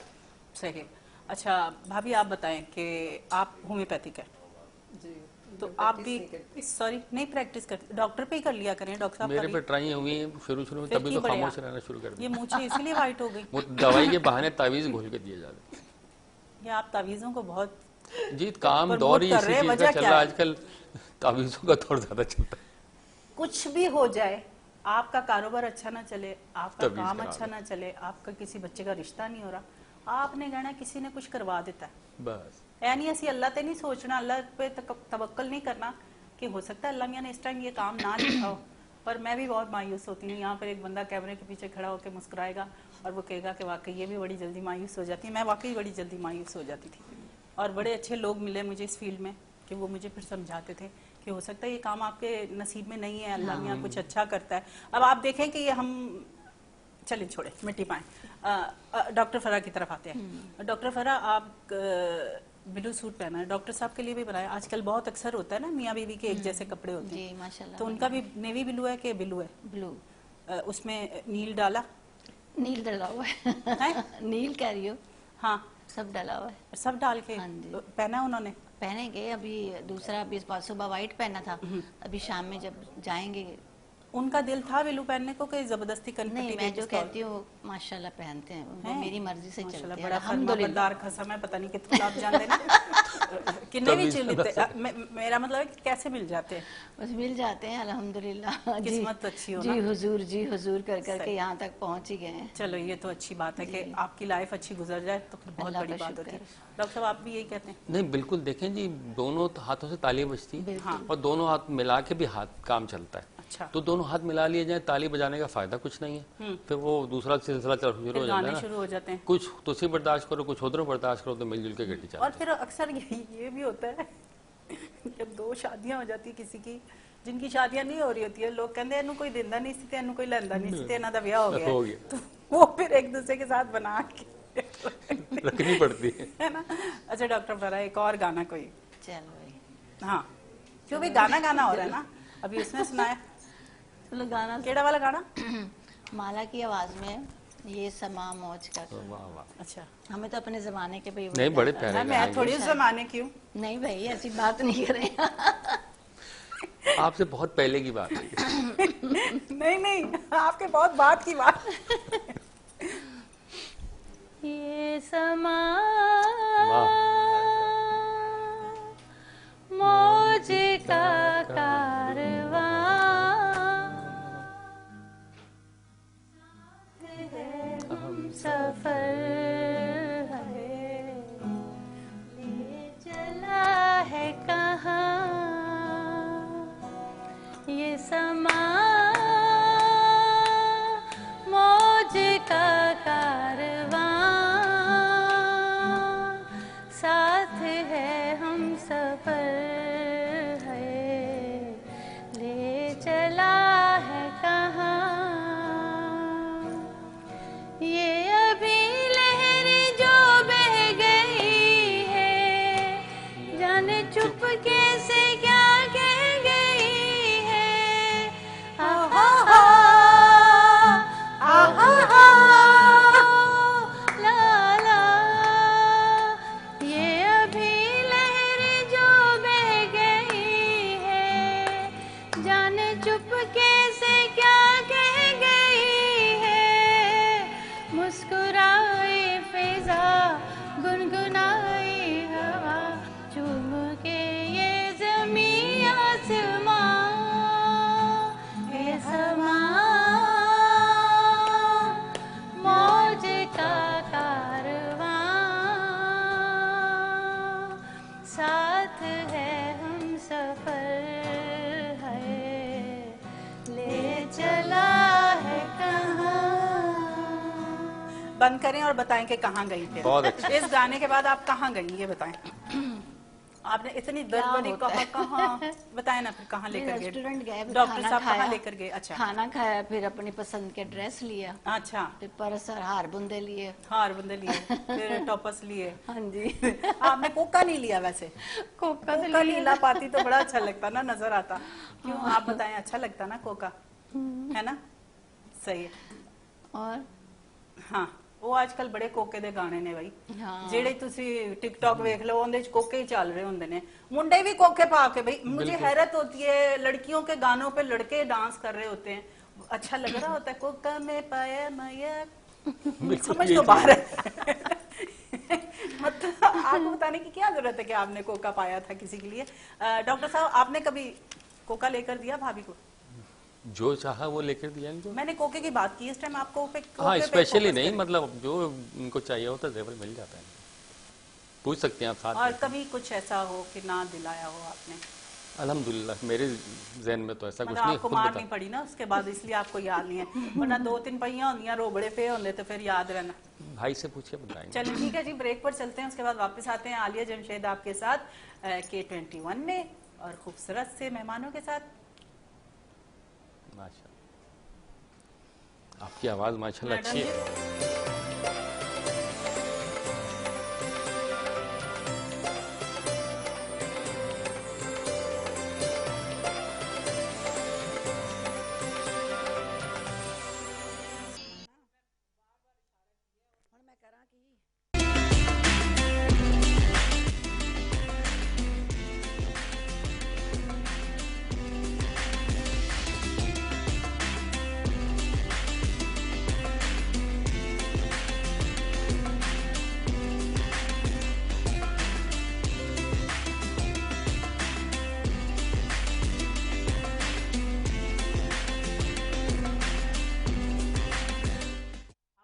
सही। अच्छा भाभी, आप बताएं कि आप होम्योपैथिक है जी तो मैं आप practice भी नहीं करती। सॉरी नहीं प्रैक्टिस करते, डॉक्टर पे ही कर लिया करें, डॉक्टर साहब मेरे का पे भी। ट्राई हुई है शुरू में, फिर तभी की तो बढ़िया। खामोश रहना शुरू कर ये दिया। मूछें इसलिए वाइट हो गई। वो दवाई के बहाने तावीज घोल के दिए जाते हैं। ये आप तावीज़ों को बहुत जी, काम प्रमोट दौर ही कर इसी रहे हैं, चीज का वजह चल क्या रहा है है? आजकल, तावीजों का दौर ज्यादा चलता है। कुछ भी हो जाए, आपका कारोबार अच्छा ना चले, आपका तबीज़ काम करा अच्छा दो। ना चले, आपका किसी बच्चे का रिश्ता नहीं हो रहा, आपने कहना किसी ने कुछ करवा देता है। बस ऐ नहीं ਅਸੀਂ अल्लाह ते नहीं सोचना, अल्लाह पे तवक्कल नहीं करना कि हो सकता है अल्लाह मियां ने इस टाइम ये काम ना लिखा हो। पर मैं भी बहुत मायूस होती हूँ, यहाँ पर एक बंदा कैमरे के पीछे खड़ा होकर मुस्कुराएगा और वो कहेगा कि वाकई ये भी बड़ी जल्दी मायूस हो जाती है। मैं वाकई बड़ी जल्दी मायूस हो जाती थी, और बड़े अच्छे लोग मिले मुझे इस फील्ड में कि वो मुझे फिर समझाते थे कि हो सकता है ये काम आपके नसीब में नहीं है, अल्लाह मियां कुछ अच्छा करता है। अब आप देखें कि ये हम चलिए छोड़े मिट्टी पाए, डॉक्टर फरा की तरफ आते हैं। डॉक्टर फरा, आप ब्लू सूट पहना है, डॉक्टर साहब के लिए भी बनाया। आजकल बहुत अक्सर होता है ना मियाँ बीवी के एक जैसे कपड़े होते हैं, जी माशाल्लाह। तो उनका भी नेवी ब्लू है कि ब्लू है? ब्लू, उसमें नील डाला नील डला हुआ है। है? नील कह रही हो, हाँ, सब डला हुआ है। सब डाल के हाँ जी। पहना उन्होंने। पहनेंगे अभी दूसरा, अभी इस बार सुबह वाइट पहना था, अभी शाम में जब जाएंगे। उनका दिल था ब्लू पहनने को कि जबरदस्ती कनपट्टी नहीं, के मैं जो इंस्टॉल? कहती हूँ माशाल्लाह पहनते हैं, वो हैं? मेरी मर्जी से माशाल्लाह, चलते हैं बड़ा अल्हम्दुलिल्लाह। फरमाबरदार खसम है, पता नहीं कितने आप जानते ना किन्ने भी तभी चिल्लते। मेरा मतलब है कि कैसे मिल जाते हैं। बस मिल जाते हैं अल्हम्दुलिल्लाह। जी, किस्मत अच्छी हो जी ना। हुजूर, जी हुजूर कर करके सही। यहाँ तक पहुँच ही गए हैं। चलो ये तो अच्छी बात है कि आपकी लाइफ अच्छी गुजर जाए तो फिर बहुत अल्लाह बड़ी का बात होती है। शुक्र डॉक्टर साहब, आप भी यही कहते हैं? नहीं, बिल्कुल देखें जी, दोनों हाथों से ताली बजती है हाँ। और दोनों हाथ मिला के भी हाथ काम चलता है। अच्छा, तो दोनों हाथ मिला लिए जाए, ताली बजाने का फायदा कुछ नहीं है, फिर वो दूसरा सिलसिला शुरू फिर हो जाता है गाने ना। शुरू हो जाते हैं। कुछ तुसी बर्दाश्त करो, कुछ उधर बर्दाश्त करो, तो मिलजुल के गड्डी और चलती फिर अक्सर ये भी होता है जब 2 शादियां हो जाती किसी की, जिनकी शादियां नहीं हो रही होती है, लोग कहते हैं इन्हों कोई देंदा नहीं सी, इन्हों कोई लैंदा नहीं सी, इन्हों दा ब्याह हो गया हो है। गया। तो वो फिर एक दूसरे के साथ बना के रखनी पड़ती है। है ना। अच्छा डॉक्टर फरा, एक और गाना कोई? चलो भाई, हाँ, क्यों भी गाना गाना हो रहा है ना, अभी उसने सुनाया चलो गाना केड़ा वाला गाना? माला की आवाज में ये समा मौज का। वाह वाह। अच्छा, हमें तो अपने जमाने के भाई नहीं, बड़े प्यारे मैं गाने थोड़ी उस जमाने की हूँ। नहीं भाई, ऐसी बात नहीं करें। हैं। आपसे बहुत पहले की बात है। नहीं नहीं, आपके बहुत बात की बात। ये समा वाह। मौज का कारवां हम सफर है, ले चला है कहाँ ये समा मौज का कारवां, चुपके से क्या कह गई है, आहा आहा ला ला, ये अभी लहर जो बह गई है, जाने चुपके से क्या कह गई है, मुस्कुराई फिजा गुनगुनाई हवा, चूम के ये ज़मीं आसमां, ये समा मौज का कारवां, साथ है हम सफर है, ले चला है कहाँ। बंद करें और बताएं कि कहाँ गई थे। बहुत अच्छा। इस गाने के बाद आप कहाँ गई ये बताएं। आपने इतनी दर्द भरी होता है? कहाँ बताएं ना, फिर कहाँ लेकर गए? रेस्टोरेंट गए, फिर डॉक्टर खाना साहब कहाँ खाया। लेकर गए? अच्छा खाना खाया, फिर अपनी पसंद के ड्रेस लिया, अच्छा, फिर पर्स और हार बुंदे लिए। हार बंदे लिए, फिर टॉपर्स लिए। हाँ जी। आपने कोका नहीं लिया वैसे? कोका तो कोका लिया। लीला पाती तो बड़ा अच्छा लगता ना, नजर आता। क्यों आप बताएं, अच्छा लगता ना कोका, है ना? सही है। और हाँ, ਉਹ ਅੱਜਕੱਲ ਬੜੇ ਕੋਕੇ ਦੇ ਗਾਣੇ ਨੇ ਬਾਈ, ਹਾਂ। ਜਿਹੜੇ ਤੁਸੀਂ ਟਿਕਟੌਕ ਵੇਖ ਲਓ ਉਹਦੇ ਚ ਕੋਕੇ ਹੀ ਚੱਲ ਰਹੇ ਹੁੰਦੇ ਨੇ, ਮੁੰਡੇ भी कोके पा के। भाई मुझे हैरत होती है, लड़कियों के गानों पे लड़के डांस कर रहे होते हैं, अच्छा लग रहा होता है। कोका में पाया माया, समझ तो बाहर है। मतलब आपको बताने की क्या जरूरत है कि आपने कोका पाया था किसी के लिए। डॉक्टर साहब, आपने कभी कोका लेकर दिया भाभी को? जो चाहा वो लेकर दिया इनको। मैंने कोके की बात की, इस टाइम आपको पे हाँ, कोके पे स्पेशली फोकस नहीं, करें। मतलब जो उनको चाहिए होता है जेवर मिल जाता है, पूछ सकते हैं आप साथ और में। कभी कुछ ऐसा हो कि ना दिलाया हो आपने? अल्हम्दुलिल्लाह मेरे जहन में तो ऐसा कुछ मतलब नहीं, आपको खुद मार बता। नहीं पड़ी ना उसके बाद, इसलिए आपको याद नहीं है, वरना 2-3 पहियां होंदियां रोबड़े पे होंदे तो फिर याद रहना। भाई से पूछिए बताएंगे। चलिए ठीक है जी, ब्रेक पर चलते हैं, उसके बाद वापस आते हैं आलिया जमशेद आपके साथ K21 में और खूबसूरत से मेहमानों के साथ। माशा, आपकी आवाज माशाल्लाह अच्छी है।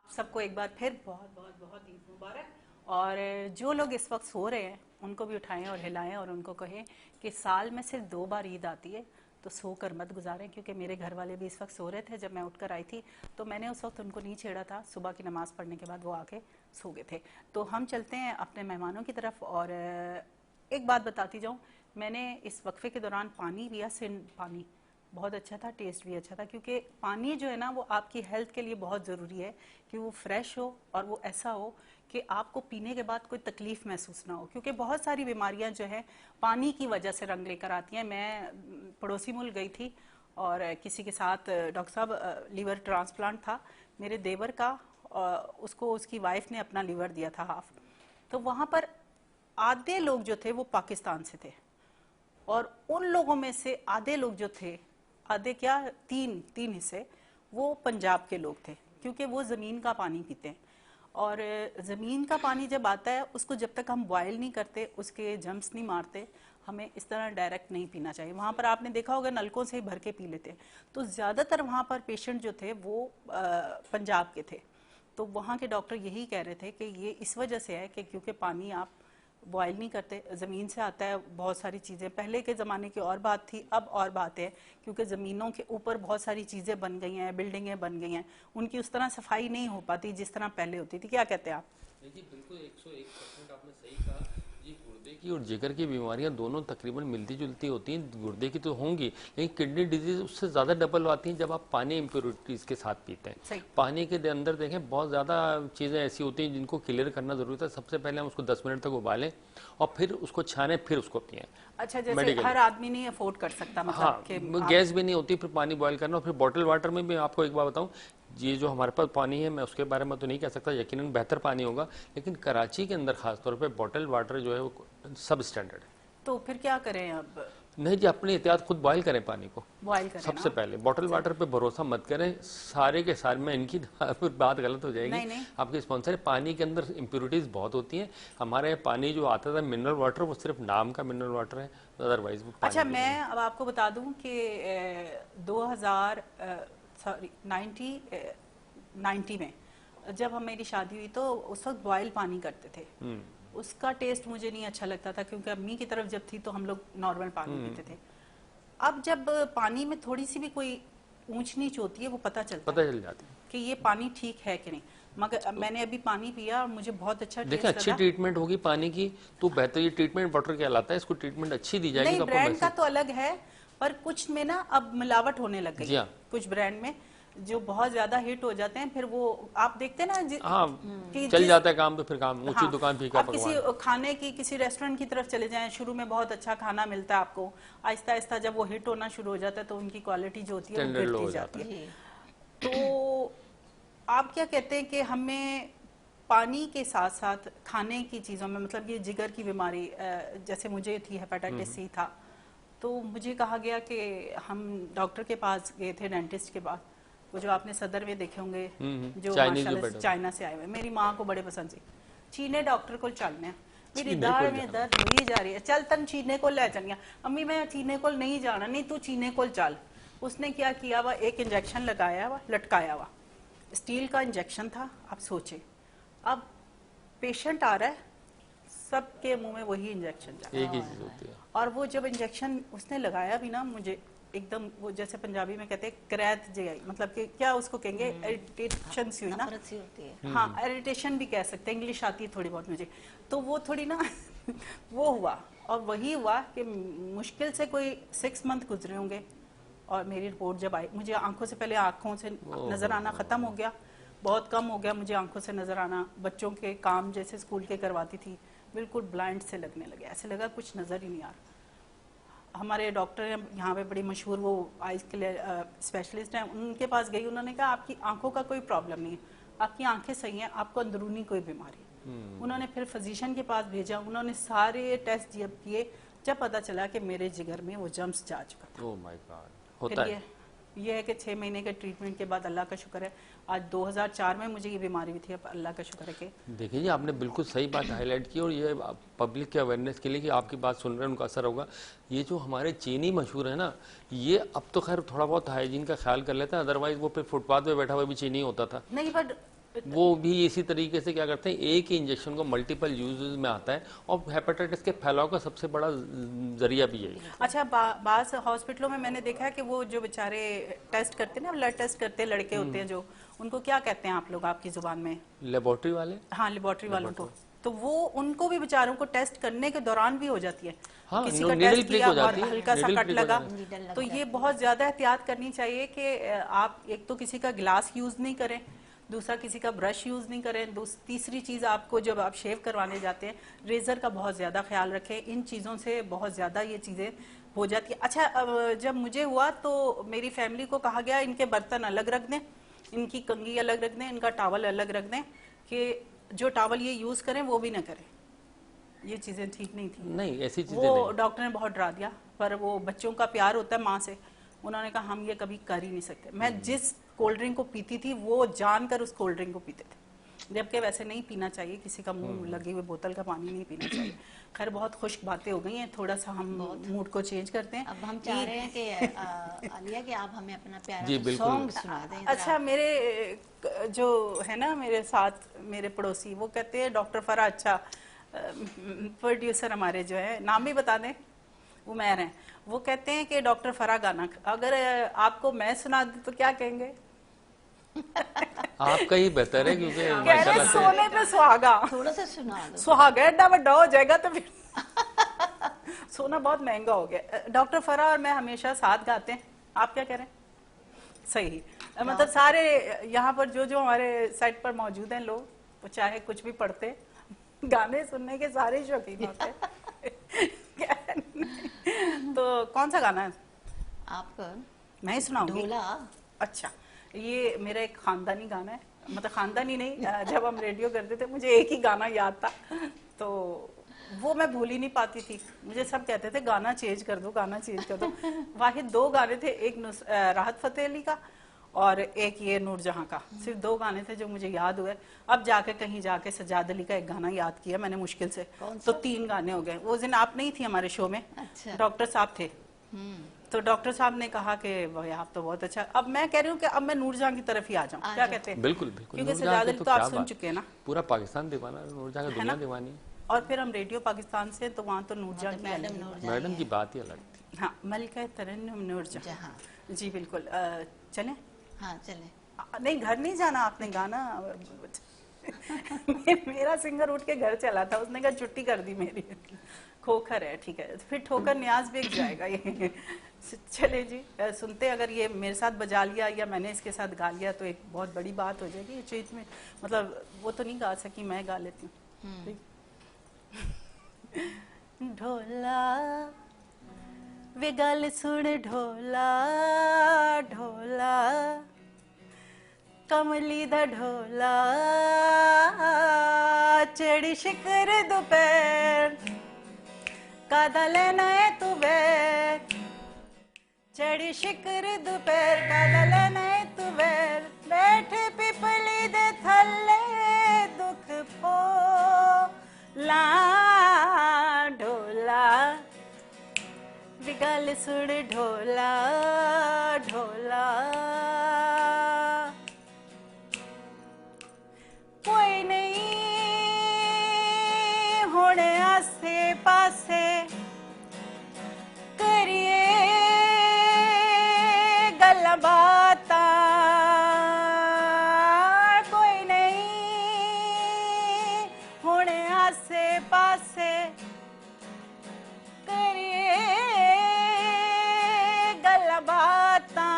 सबको एक बार फिर बहुत बहुत बहुत ईद मुबारक। और जो लोग इस वक्त सो रहे हैं उनको भी उठाएं और हिलाएं और उनको कहें कि साल में सिर्फ 2 बार ईद आती है, तो सो कर मत गुजारें। क्योंकि मेरे घर वाले भी इस वक्त सो रहे थे जब मैं उठकर आई थी, तो मैंने उस वक्त उनको नहीं छेड़ा था। सुबह की नमाज़ पढ़ने के बाद वो आके सो गए थे। तो हम चलते हैं अपने मेहमानों की तरफ। और एक बात बताती जाऊँ, मैंने इस वक्फे के दौरान पानी पिया, सिंध पानी बहुत अच्छा था, टेस्ट भी अच्छा था। क्योंकि पानी जो है ना वो आपकी हेल्थ के लिए बहुत ज़रूरी है कि वो फ्रेश हो और वो ऐसा हो कि आपको पीने के बाद कोई तकलीफ महसूस ना हो। क्योंकि बहुत सारी बीमारियां जो है पानी की वजह से रंग लेकर आती हैं। मैं पड़ोसी मुल्क गई थी और किसी के साथ, डॉक्टर साहब लीवर ट्रांसप्लांट था मेरे देवर का, उसको उसकी वाइफ ने अपना लीवर दिया था हाफ। तो वहाँ पर आधे लोग जो थे वो पाकिस्तान से थे और उन लोगों में से आधे लोग जो थे, आधे क्या, तीन हिस्से वो पंजाब के लोग थे। क्योंकि वो ज़मीन का पानी पीते हैं और ज़मीन का पानी जब आता है उसको जब तक हम बॉयल नहीं करते, उसके जम्स नहीं मारते, हमें इस तरह डायरेक्ट नहीं पीना चाहिए। वहाँ पर आपने देखा होगा नलकों से ही भर के पी लेते हैं। तो ज़्यादातर वहाँ पर पेशेंट जो थे वो पंजाब के थे। तो वहाँ के डॉक्टर यही कह रहे थे कि ये इस वजह से है कि क्योंकि पानी आप बॉयल नहीं करते, ज़मीन से आता है। बहुत सारी चीज़ें पहले के ज़माने की और बात थी, अब और बात है, क्योंकि ज़मीनों के ऊपर बहुत सारी चीज़ें बन गई हैं, बिल्डिंगें बन गई हैं, उनकी उस तरह सफाई नहीं हो पाती जिस तरह पहले होती थी। क्या कहते हैं आप? जी बिल्कुल 101% आपने सही कहा। जी, गुर्दे गुर्दे की और जिगर की बीमारियां दोनों तकरीबन मिलती जुलती होती हैं। गुर्दे की तो होंगी, लेकिन किडनी डिजीज उससे ज़्यादा डबल आती हैं जब आप पानी इम्प्योरिटीज़ के साथ पीते सही। हैं। पानी के अंदर देखें बहुत ज़्यादा चीज़ें ऐसी होती हैं जिनको क्लियर करना ज़रूरी है। सबसे पहले हम उसको 10 मिनट तक उबालें और फिर उसको छानें, फिर उसको पिएं। अच्छा, जैसे Medical। हर आदमी नहीं अफोर्ड कर सकता, मतलब हाँ, कि गैस भी नहीं होती, फिर पानी बॉयल करना। और फिर बॉटल वाटर में भी आपको एक बात बताऊं, ये जो हमारे पास पानी है मैं उसके बारे में तो नहीं कह सकता, यकीनन बेहतर पानी होगा, लेकिन कराची के अंदर खासतौर पे बॉटल वाटर जो है वो सब स्टैंडर्ड है। तो फिर क्या करें अब? नहीं जी, अपनी एहतियात खुद बॉयल करें पानी को बॉयल करें सबसे ना? पहले। बॉटल वाटर पे भरोसा मत करें सारे के सारे में, इनकी बात गलत हो जाएगी। नहीं। आपके स्पॉन्सर है, पानी के अंदर इम्प्योरिटीज बहुत होती हैं। हमारे यहाँ पानी जो आता था मिनरल वाटर, वो सिर्फ नाम का मिनरल वाटर है, अदरवाइज वो अच्छा, मैं अब आपको बता दूं कि 1990 में जब हम मेरी शादी हुई तो उस वक्त बॉयल पानी करते थे। उसका टेस्ट मुझे नहीं अच्छा लगता था, क्योंकि अम्मी की तरफ जब थी तो हम लोग नॉर्मल पानी पीते थे। अब जब पानी में थोड़ी सी भी कोई ऊंच नीच होती है वो पता चलता पता है चल जाती है। कि ये पानी ठीक है कि नहीं। मगर मैंने अभी पानी पिया और मुझे बहुत अच्छा देखिए, टेस्ट अच्छी लगा। ट्रीटमेंट होगी पानी की तो बेहतर। ये ट्रीटमेंट वाटर कहलाता है, इसको ट्रीटमेंट अच्छी दी जाएगी नहीं, तो आपको ब्रांड का मैसेज। तो अलग है, पर कुछ में ना अब मिलावट होने लग गई जी है। हाँ। कुछ ब्रांड में जो बहुत ज्यादा हिट हो जाते हैं, फिर वो आप देखते हैं ना हाँ, कि चल जाता है काम तो फिर काम, ऊंची हाँ, दुकान फीका आप किसी पकवान। खाने की किसी रेस्टोरेंट की तरफ चले जाएं, शुरू में बहुत अच्छा खाना मिलता है आपको, आहिस्ता आहिस्ता जब वो हिट होना शुरू हो जाता है तो उनकी क्वालिटी जो होती है वो Standard low गिरती हो जाती जाता है। तो आप क्या कहते हैं कि हमें पानी के साथ साथ खाने की चीज़ों में, मतलब ये जिगर की बीमारी जैसे मुझे थी, हेपेटाइटिस सी था, तो मुझे कहा गया कि हम डॉक्टर के पास गए थे, डेंटिस्ट के पास, वो जो आपने सदर में देखे होंगे जो चाइनीज जो माशाल्लाह बैठे से चाइना से आए हुए, मेरी माँ को बड़े पसंद सी। चीने डॉक्टर को चलने, मेरी चीने दाढ़ कोल में जाना। दर्द हुई जा रही है, चल तन चीने को ले चलिया। अम्मी मैं चीने को नहीं जाना, नहीं तू चीने को चल। उसने क्या किया, वह एक इंजेक्शन लगाया हुआ, लटकाया हुआ, स्टील का इंजेक्शन था। आप सोचे, अब पेशेंट आ रहा है, सबके मुंह में वही इंजेक्शन जा रहा है। एक ही चीज होती है। और वो जब इंजेक्शन उसने लगाया भी ना, मुझे एकदम वो जैसे पंजाबी में कहते हैं करैत जे आई, मतलब कि क्या उसको कहेंगे, इरिटेशन सी हुई ना। नफरत सी होती है। हाँ, इरिटेशन भी कह सकते हैं, इंग्लिश आती है थोड़ी बहुत मुझे, तो वो थोड़ी ना वो हुआ। और वही हुआ कि मुश्किल से कोई 6 मंथ गुजरे होंगे, और मेरी रिपोर्ट जब आई, मुझे आंखों से पहले आंखों से नजर आना खत्म हो गया, बहुत कम हो गया मुझे आंखों से नजर आना। बच्चों के काम जैसे स्कूल के करवाती थी, बिल्कुल ब्लाइंड से लगने लगे, ऐसे लगा कुछ नजर ही नहीं आ रहा। हमारे डॉक्टर यहाँ पे बड़ी मशहूर, वो आइज के लिए स्पेशलिस्ट हैं, उनके पास गई, उन्होंने कहा आपकी आंखों का कोई प्रॉब्लम नहीं है, आपकी आंखें सही हैं, आपको अंदरूनी कोई बीमारी है। उन्होंने फिर फिजिशियन के पास भेजा, उन्होंने सारे टेस्ट जब किए, जब पता चला कि मेरे जिगर में वो जम्स जा चुका था। ओह माय गॉड, होता फिर है। ये है कि 6 महीने के ट्रीटमेंट के बाद अल्लाह का शुक्र है, आज 2004 में मुझे ये बीमारी हुई थी, अब अल्लाह का शुक्र है कि देखिए जी, आपने बिल्कुल सही बात हाईलाइट की, और ये पब्लिक के अवेयरनेस के लिए कि आपकी बात सुन रहे हैं उनका असर होगा। ये जो हमारे चीनी मशहूर है ना, ये अब तो खैर थोड़ा बहुत हाइजीन का ख्याल कर लेता है, अदरवाइज वो फिर फुटपाथ पे बैठा हुआ भी चीनी होता था। नहीं, बट वो भी इसी तरीके से क्या करते हैं, एक ही इंजेक्शन को मल्टीपल यूजेस में आता है, और हेपेटाइटिस के फैलाव का सबसे बड़ा जरिया भी यही है। अच्छा, बास हॉस्पिटलों में मैंने देखा है कि वो जो बेचारे टेस्ट करते हैं ना, ब्लड टेस्ट करते हैं लड़के होते हैं जो, उनको क्या कहते हैं आप लोग आपकी जुबान में? लेबोरेटरी वाले। हाँ, लेबोरेटरी वालों को, तो वो उनको भी बेचारों को टेस्ट करने के दौरान भी हो जाती है। हाँ, किसी का needle टेस्ट prick किया हो और जाती है, हल्का सा needle कट prick हो लगा, जाती तो ये बहुत ज्यादा एहतियात करनी चाहिए कि आप एक तो किसी का गिलास यूज नहीं करें, दूसरा किसी का ब्रश यूज नहीं करें, तीसरी चीज आपको जब आप शेव करवाने जाते हैं, रेजर का बहुत ज्यादा ख्याल रखें। इन चीजों से बहुत ज्यादा ये चीजें हो जाती है। अच्छा, जब मुझे हुआ तो मेरी फैमिली को कहा गया इनके बर्तन अलग रख दें, इनकी कंघी अलग रख दें, इनका टावल अलग रख दें, कि जो टावल ये यूज करें वो भी ना करें। ये चीजें ठीक नहीं थी। नहीं, ऐसी चीजें वो नहीं। डॉक्टर ने बहुत डरा दिया, पर वो बच्चों का प्यार होता है माँ से, उन्होंने कहा हम ये कभी कर ही नहीं सकते। मैं जिस कोल्ड ड्रिंक को पीती थी वो जानकर उस कोल्ड ड्रिंक को पीते थे, जबकि वैसे नहीं पीना चाहिए, किसी का मुंह लगी हुई बोतल का पानी नहीं पीना चाहिए। खैर, बहुत खुश्क बातें हो गई हैं, थोड़ा सा हम मूड को चेंज करते हैं। अब हम चाह रहे हैं कि आलिया कि आप हमें अपना प्यारा जी, सा बिल्कुल। सॉन्ग सुना दें। अच्छा, मेरे जो है ना मेरे साथ मेरे पड़ोसी, वो कहते हैं डॉक्टर फरा, अच्छा प्रोड्यूसर हमारे जो है, नाम भी बता दें, उमैर हैं, वो कहते हैं कि डॉक्टर फरा गाना अगर आपको मैं सुना दूं तो क्या कहेंगे? आपका ही बेहतर है, क्योंकि कह रहे माशाल्लाह से सोने पे सुहागा, थोड़ा सा सुना दो। सुहागा एडा बड़ा हो जाएगा तो फिर सोना बहुत महंगा हो गया। डॉक्टर फरा और मैं हमेशा साथ गाते हैं, आप क्या कह रहे हैं? सही। मतलब सारे यहाँ पर जो हमारे साइट पर मौजूद हैं लोग, वो चाहे कुछ भी पढ़ते हैं, गाने सुनने के सारे शौकीन होते हैं। तो कौन सा गाना है आपका मैं ही सुनाऊंगी? ढोला। अच्छा, ये मेरा एक खानदानी गाना है, मतलब खानदानी नहीं, जब हम रेडियो करते थे मुझे एक ही गाना याद था, तो वो मैं भूल ही नहीं पाती थी। मुझे सब कहते थे गाना चेंज कर दो, गाना चेंज कर दो। वाहिद 2 गाने थे, एक राहत फतेह अली का और एक ये नूरजहां का, सिर्फ 2 गाने थे जो मुझे याद हुए। अब जाके कहीं जाके सजाद अली का एक गाना याद किया मैंने मुश्किल से, तो 3 गाने हो गए। वो दिन आप नहीं थी हमारे शो में, अच्छा। डॉक्टर साहब थे, तो डॉक्टर साहब ने कहा कि भाई आप तो बहुत अच्छा। अब मैं कह रही हूँ कि अब मैं नूरजहां की तरफ ही आ जाऊँ, क्या कहते हैं? बिल्कुल बिल्कुल। क्योंकि नूरजहां सजाद की अली तो क्या आप सुन बात। चुके हैं ना, पूरा पाकिस्तान दीवाना है, नूरजहां का दुनिया दीवानी है। और फिर हम रेडियो पाकिस्तान से, तो वहाँ तो नूरजहां की मैडम अलग- नूरजहां मैडम की बात ही अलग थी। हाँ, मलिका तरन्नुम नूरजहां। जहाँ। जी बिल्कुल। चलें? हाँ चले। नहीं, घर नहीं जाना आपने, गाना मेरा सिंगर उठ के घर चला था, उसने कहा छुट्टी कर दी मेरी। खोखर है, ठीक है, फिर ठोकर न्याज बिक जाएगा ये। चले जी, सुनते, अगर ये मेरे साथ बजा लिया या मैंने इसके साथ गा लिया तो एक बहुत बड़ी बात हो जाएगी ये चीज में। मतलब वो तो नहीं गा सकी, मैं गा लेती हूँ। ठीक। ढोला वे गल सुन ढोला, ढोला कमली दा ढोला, चढ़ी शिकर दोपहर कादा लेना है तू बैर, चढ़ी शिकर दोपहर कादा लेना है तू बैर, बैठ पिपली दे थल्ले दुख फोला, ढोला वी गल सुन ढोला, ढोला कोई नहीं होने आसे पासे, करिए गल्लां बातां, कोई नहीं होने आसे पासे, करिए गल्लां बातां,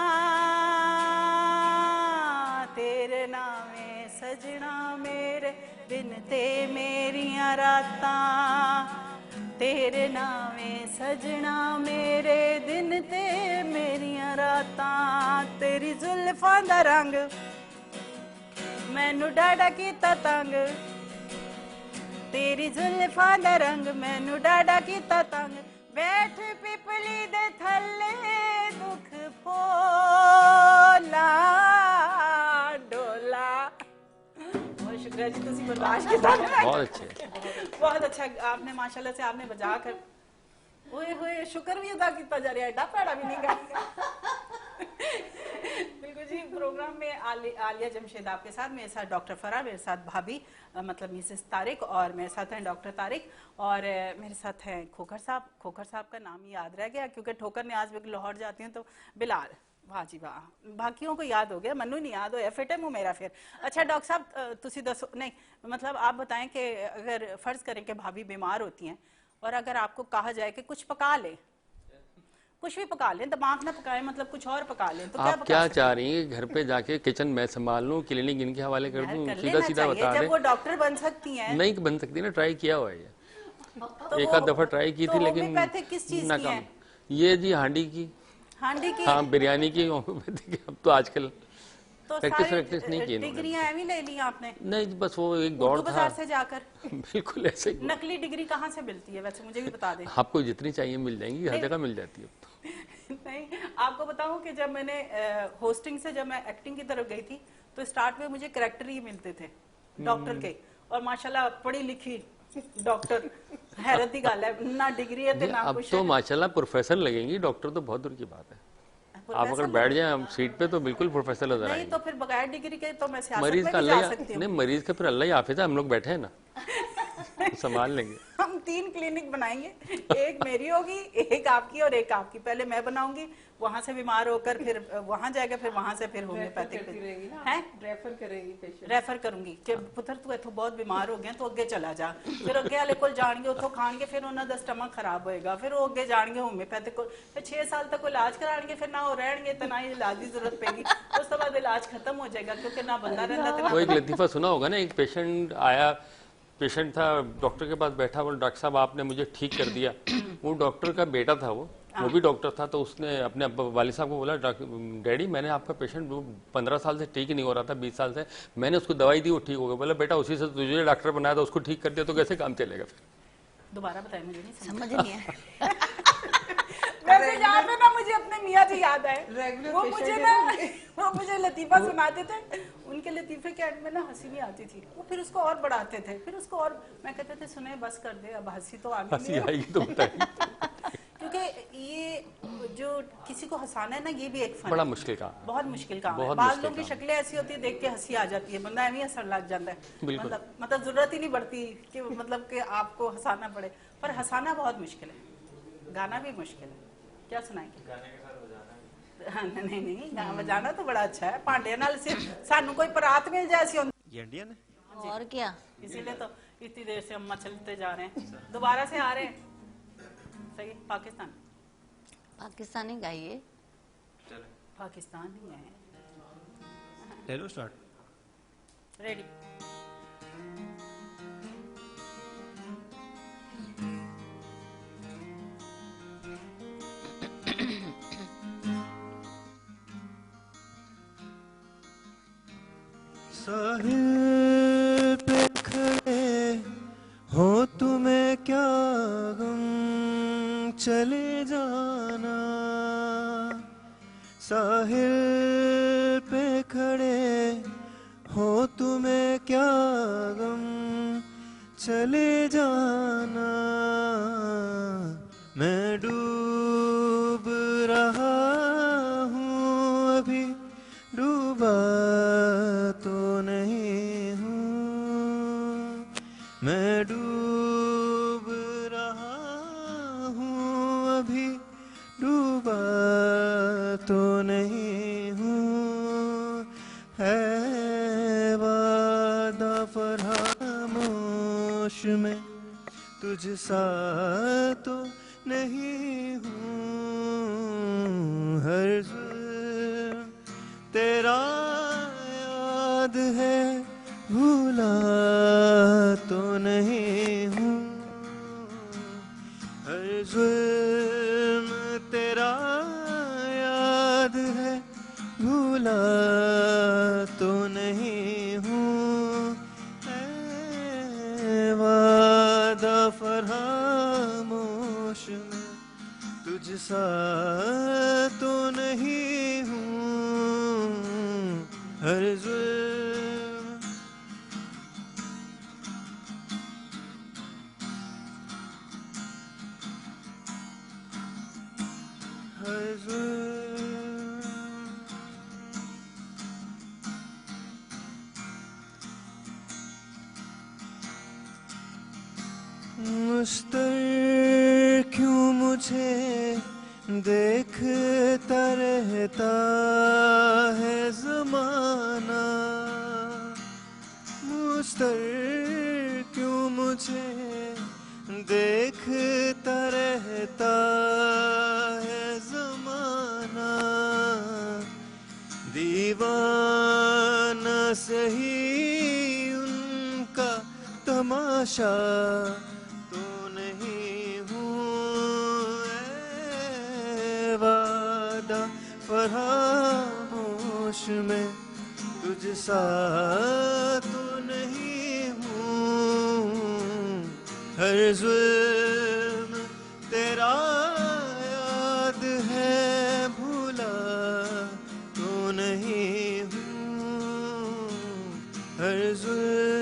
तेरे नामे सजना मेरे दिन ते मेरियां रातां, तेरे नामे सजना मेरे दिन ते मेरियां रातां, तेरी जुल्फां दा रंग मैनू डाढ़ा कीता तंग, तेरी जुल्फां दा रंग मैनू डाढ़ा कीता तंग, बैठ पिपली दे थल्ले दुख फोला, डोला। बहुत शुक्रिया जी, तुसी बर्दाश्त किया। बहुत अच्छे। बहुत अच्छा, आपने माशाल्लाह से आपने बजा कर, ओए होए, शुक्र भी अदा किया जा रहा है, एडा भैड़ा भी नहीं गा। बिल्कुल जी, प्रोग्राम में आलिया जमशेद आपके साथ, मेरे साथ डॉक्टर फरा, मेरे साथ भाभी मतलब मिसेस तारिक, और मेरे साथ हैं डॉक्टर तारिक, और मेरे साथ हैं खोखर साहब। खोखर साहब का नाम ही याद रह गया क्योंकि ठोकर न्याज भी लाहौर जाती हैं तो बिलाल, वाह जी वाह, बाकियों को याद हो गया, मन्नू नहीं याद होया, फिट है मुंह मेरा फिर। अच्छा डॉक्टर साहब, तुसी दसो, नहीं मतलब आप बताएं कि अगर फर्ज करें कि भाभी बीमार होती हैं और अगर आपको कहा जाए कि कुछ पका ले, कुछ भी पका लें, दिमाग ना पकाएं, मतलब कुछ और पका लें, तो आप क्या चाह रही हैं? घर पे जाके किचन मैं संभाल लूं, क्लिनिक इनके हवाले कर दूं, सीधा सीधा बता जब दें? वो डॉक्टर बन सकती हैं। नहीं बन सकती ना, ट्राई किया हुआ है ये, तो एक आध दफा ट्राई की थी लेकिन होम्योपैथिक किस चीज की नाकाम। है? ये जी हांडी की, हांडी की। हाँ बिरयानी की होम्योपैथिक, अब तो आजकल तो प्रैक्टिस नहीं की इन्होंने। डिग्रियां ऐवी ले ली आपने नहीं बस वो एक दौड़ उर्दू था। बाजार से जाकर? बिल्कुल ऐसे ही। नकली डिग्री कहाँ से मिलती है वैसे, मुझे भी बता दें। आपको जितनी चाहिए मिल जाएंगी, हर जगह मिल जाती है अब तो। नहीं, आपको बताऊं कि जब मैंने होस्टिंग से जब मैं एक्टिंग की तरफ गई थी तो स्टार्ट में मुझे करैक्टर ही मिलते थे डॉक्टर के, और माशाल्लाह पढ़ी लिखी डॉक्टर, हैरत की गल है, ना डिग्री है ते ना अब कुछ तो है। माशाल्लाह प्रोफेसर लगेंगी, डॉक्टर तो बहुत दूर की बात है। आप अगर बैठ जाए सीट पे तो बिल्कुल प्रोफेसर नजर नहीं आएंगे। तो फिर बगैर डिग्री के तो मैं सियासत मरीज में का भी जा अल्लाह सकती हूँ। नहीं, मरीज का फिर अल्लाह ही हाफिज है, हम लोग बैठे हैं ना। संभाल लेंगे। हम 3 क्लिनिक बनाएंगे, एक मेरी होगी, एक आपकी और एक आपकी। पहले मैं बनाऊंगी, वहां से बीमार होकर फिर वहां जाएगा, फिर वहां से फिर होम्योपैथिक रहेगी ना, है रेफर करेगी पेशेंट। रेफर करूंगी कि पुत्र तू इथों बहुत बीमार हो गया, तो अगे चला जा। फिर अगे वाले को जाएंगे, उथों खाएंगे, फिर उन्हों का स्टमक खराब होएगा, फिर वो अगे जाएंगे होम्योपैथिक को, फिर 6 साल तक इलाज कराएंगे, फिर ना वो रहेंगे तो ना ही इलाज की जरूरत पेगी। उस तो बाद इलाज खत्म हो जाएगा, क्योंकि ना बंदा रहता तो वो एक ना लतीफ़ा सुना होगा ना, एक पेशेंट आया, पेशेंट था, डॉक्टर के पास बैठा, बोला डॉक्टर साहब आपने मुझे ठीक कर दिया। वो डॉक्टर का बेटा था, वो भी डॉक्टर था, तो उसने अपने वालिद साहब को बोला, डैडी मैंने आपका पेशेंट 15 साल से ठीक ही नहीं हो रहा था, 20 साल से, मैंने उसको दवाई दी, वो ठीक हो गया। बोला बेटा उसी से तुझे डॉक्टर बनाया था, उसको ठीक कर दिया तो कैसे काम चलेगा फिर? दोबारा बताए, मुझे नहीं समझ। समझ नहीं है। वैसे यहाँ पे ना मुझे अपने मियाँ जी याद आए, Regular वो patient मुझे है ना ना वो मुझे लतीफा सुनाते थे, उनके लतीफे के एंड में ना हंसी भी आती थी, वो फिर उसको और बढ़ाते थे, फिर उसको और मैं कहते थे सुने बस कर दे, अब हंसी तो आनी हंसी नहीं है। आएगी तो बताएगी। क्योंकि ये जो किसी को हंसाना है ना, ये भी एक फन बड़ा है, मुश्किल काम है। बहुत मुश्किल काम है। बहुत बाज मुश्किल लोगों की काम है। शक्लें ऐसी होती है, देख के हंसी आ जाती है, बंदा एवं हंसने लग जाता है। बिल्कुल। मतलब जरूरत ही नहीं पड़ती कि मतलब कि आपको हंसाना पड़े, पर हंसाना बहुत मुश्किल है, गाना भी मुश्किल है। क्या सुनाएंगे? गाने के साथ बजाना। नहीं, गाना बजाना तो बड़ा अच्छा है, भांडे नाल सिर्फ सानू कोई परात मिल जाए ऐसी होती। ये इंडियन है। और क्या, इसीलिए तो इतनी देर से हम मचलते जा रहे हैं, दोबारा से आ रहे हैं। सही, पाकिस्तान पाकिस्तानी गाइए। पाकिस्तान ही है। ले लो स्टार्ट। रेडी। साहिल पे खड़े हो तुम्हें क्या गम, चले जाना। साहिल पे खड़े हो तुम्हें क्या गम, चले जाना। मैं डूब रहा हूँ अभी, डूबा तो नहीं हूँ। मैं डूब रहा हूँ अभी, डूबा तो नहीं हूँ। है वादा फरामोश में तुझ सा तो नहीं हूँ। हर जुल्म तेरा याद है, भूला तो नहीं हूँ। हर जुल्म तेरा याद है, भूला तो नहीं हूँ। है वादा फरामोश में तुझ सा तो नहीं हूँ। हर जुल्म हर जुल्म मुस्तर क्यों मुझे देखता रहता है ज़माना। मुस्तर क्यों मुझे देखता रहता है ज़माना। दीवाना सही उनका तमाशा तो नहीं हूँ। ऐ वादा फरामोश में तुझ सा तो नहीं हूँ। हर जुल्म तेरा याद है, भूला तो नहीं हूँ। हर जुल्म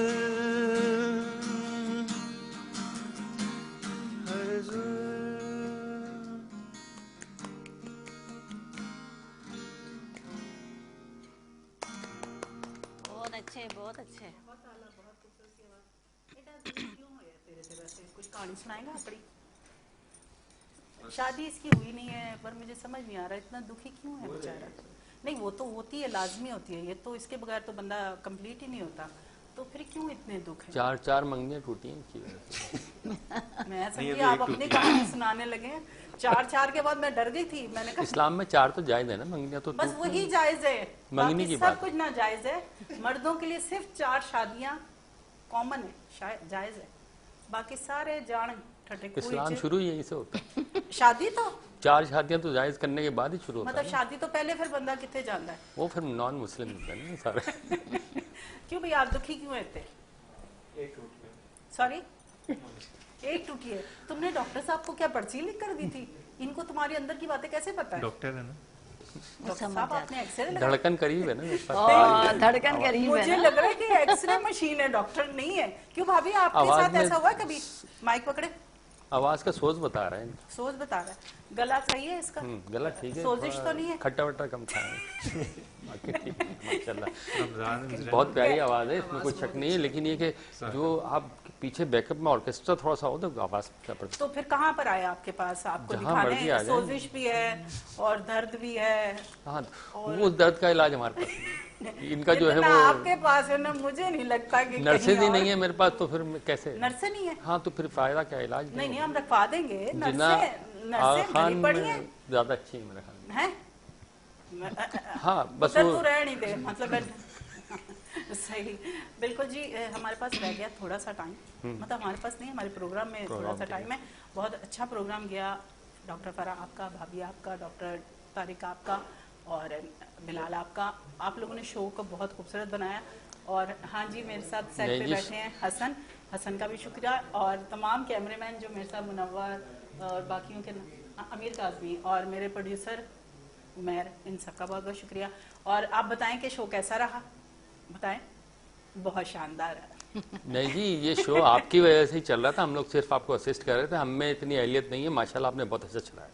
हर जुल्म बहुत अच्छे, बहुत अच्छे। बहुत आला, बहुत खूबसूरत आवाज। बेटा क्यों हो धीरे से वैसे कुछ कहानी सुनाएगा अपनी? शादी इसकी हुई नहीं है, पर मुझे समझ नहीं आ रहा इतना दुखी क्यों है बेचारा। नहीं वो तो होती है, लाजमी होती है, ये तो इसके बगैर तो बंदा कंप्लीट ही नहीं होता, तो फिर क्यों इतने दुख है? 4 मंगनियाँ टूटी हैं इनकी वजह से। मैं समझी आप अपनी कहानी सुनाने लगे। 4 के बाद मैं डर गई थी, मैंने कहा इस्लाम में 4 तो जायज है ना, मंगनियाँ तो बस वही जायज है, मंगनी बाकी की सब बात कुछ ना जायज है। मर्दों के लिए सिर्फ 4 शादियां कॉमन है, शायद जायज है, बाकी सारे जान ठटे कोई इस्लाम चीज- शुरू ही यहीं से होता है। शादी तो 4 शादियाँ तो जायज करने के बाद ही शुरू होता मतलब है। शादी तो पहले, फिर बंदा कितने जाता है? वो फिर नॉन मुस्लिम होते हैं ना सारे। क्यों भैया आप दुखी क्यों रहते? सॉरी, एक टूटी है। तुमने डॉक्टर साहब को क्या पर्ची लिख कर दी थी? इनको तुम्हारी अंदर की बातें कैसे पता है? डॉक्टर है ना, डॉक्टर साहब आपने एक्सरे लगाया? धड़कन करीब है ना मेरे पास। धड़कन करीब है मुझे ना। लग रहा है कि एक्सरे मशीन है, डॉक्टर नहीं है। क्यों भाभी आपके आवाज साथ में- ऐसा हुआ है कभी? माइक पकड़े, आवाज का सोच बता रहा है। सोच बता रहा है। गला सही है इसका? गला ठीक है, सोजिश थोड़ा तो नहीं है? खट्टा वट्टा कम था। बाकी ठीक है, माशाल्लाह। रमजान गुजरा बहुत प्यारी आवाज है, इसमें कोई शक नहीं है, लेकिन ये कि जो आप पीछे बैकअप में ऑर्केस्ट्रा थोड़ा सा हो तो आवाज क्या पड़ती तो फिर कहाँ पर आए आपके पास? आपको जहाँ दिखाने मर्जी आ जाए। सोजिश भी है और दर्द भी है। हाँ, वो दर्द का इलाज हमारे पास नहीं है। इनका जो है जितना वो आपके पास है ना, मुझे नहीं लगता कि नर्सेज कहीं ही और- नहीं है मेरे पास, तो फिर मैं कैसे? नर्से नहीं है? हाँ, तो फिर फायदा क्या, इलाज नहीं नहीं, हम रखवा देंगे जिन्ना नर्से खान पड़ी है में ज्यादा अच्छी है मेरे ख्याल में। हैं? हाँ, बस उधर वो तो रह नहीं दे, मतलब सही। बिल्कुल जी, हमारे पास रह गया थोड़ा सा टाइम, मतलब हमारे पास नहीं, हमारे प्रोग्राम में थोड़ा सा टाइम है। बहुत अच्छा प्रोग्राम गया, डॉक्टर फरा आपका, भाभी आपका, डॉक्टर तारिक आपका और बिलाल आपका। आप लोगों ने शो को बहुत खूबसूरत बनाया। और हाँ जी, मेरे साथ सेट नहीं पे जी। बैठे हैं हसन का भी शुक्रिया, और तमाम कैमरेमैन जो मेरे साथ, मुनव्वर और बाकियों के, अमीर काज़मी और मेरे प्रोड्यूसर उमैर, इन सबका बहुत बहुत शुक्रिया। और आप बताएं कि शो कैसा रहा, बताएं। बहुत शानदार है। नहीं जी, ये शो आपकी वजह से ही चल रहा था, हम लोग सिर्फ आपको असिस्ट कर रहे थे, हमें इतनी अहलियत नहीं है। माशाल्लाह आपने बहुत अच्छा चलाया,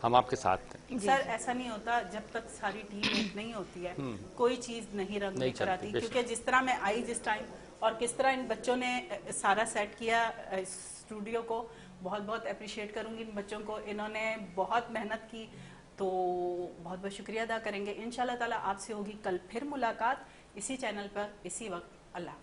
हम आपके साथ थे। सर ऐसा नहीं होता, जब तक सारी टीम एक नहीं होती है कोई चीज नहीं रंग नहीं लेकर चलती, आती। बेशक। क्योंकि जिस तरह मैं आई जिस टाइम, और किस तरह इन बच्चों ने सारा सेट किया स्टूडियो को, बहुत बहुत अप्रिशिएट करूंगी इन बच्चों को। इन्होंने बहुत मेहनत की, तो बहुत बहुत शुक्रिया अदा करेंगे। इंशाल्लाह ताला आपसे होगी कल फिर मुलाकात इसी चैनल पर, इसी वक्त। अल्लाह।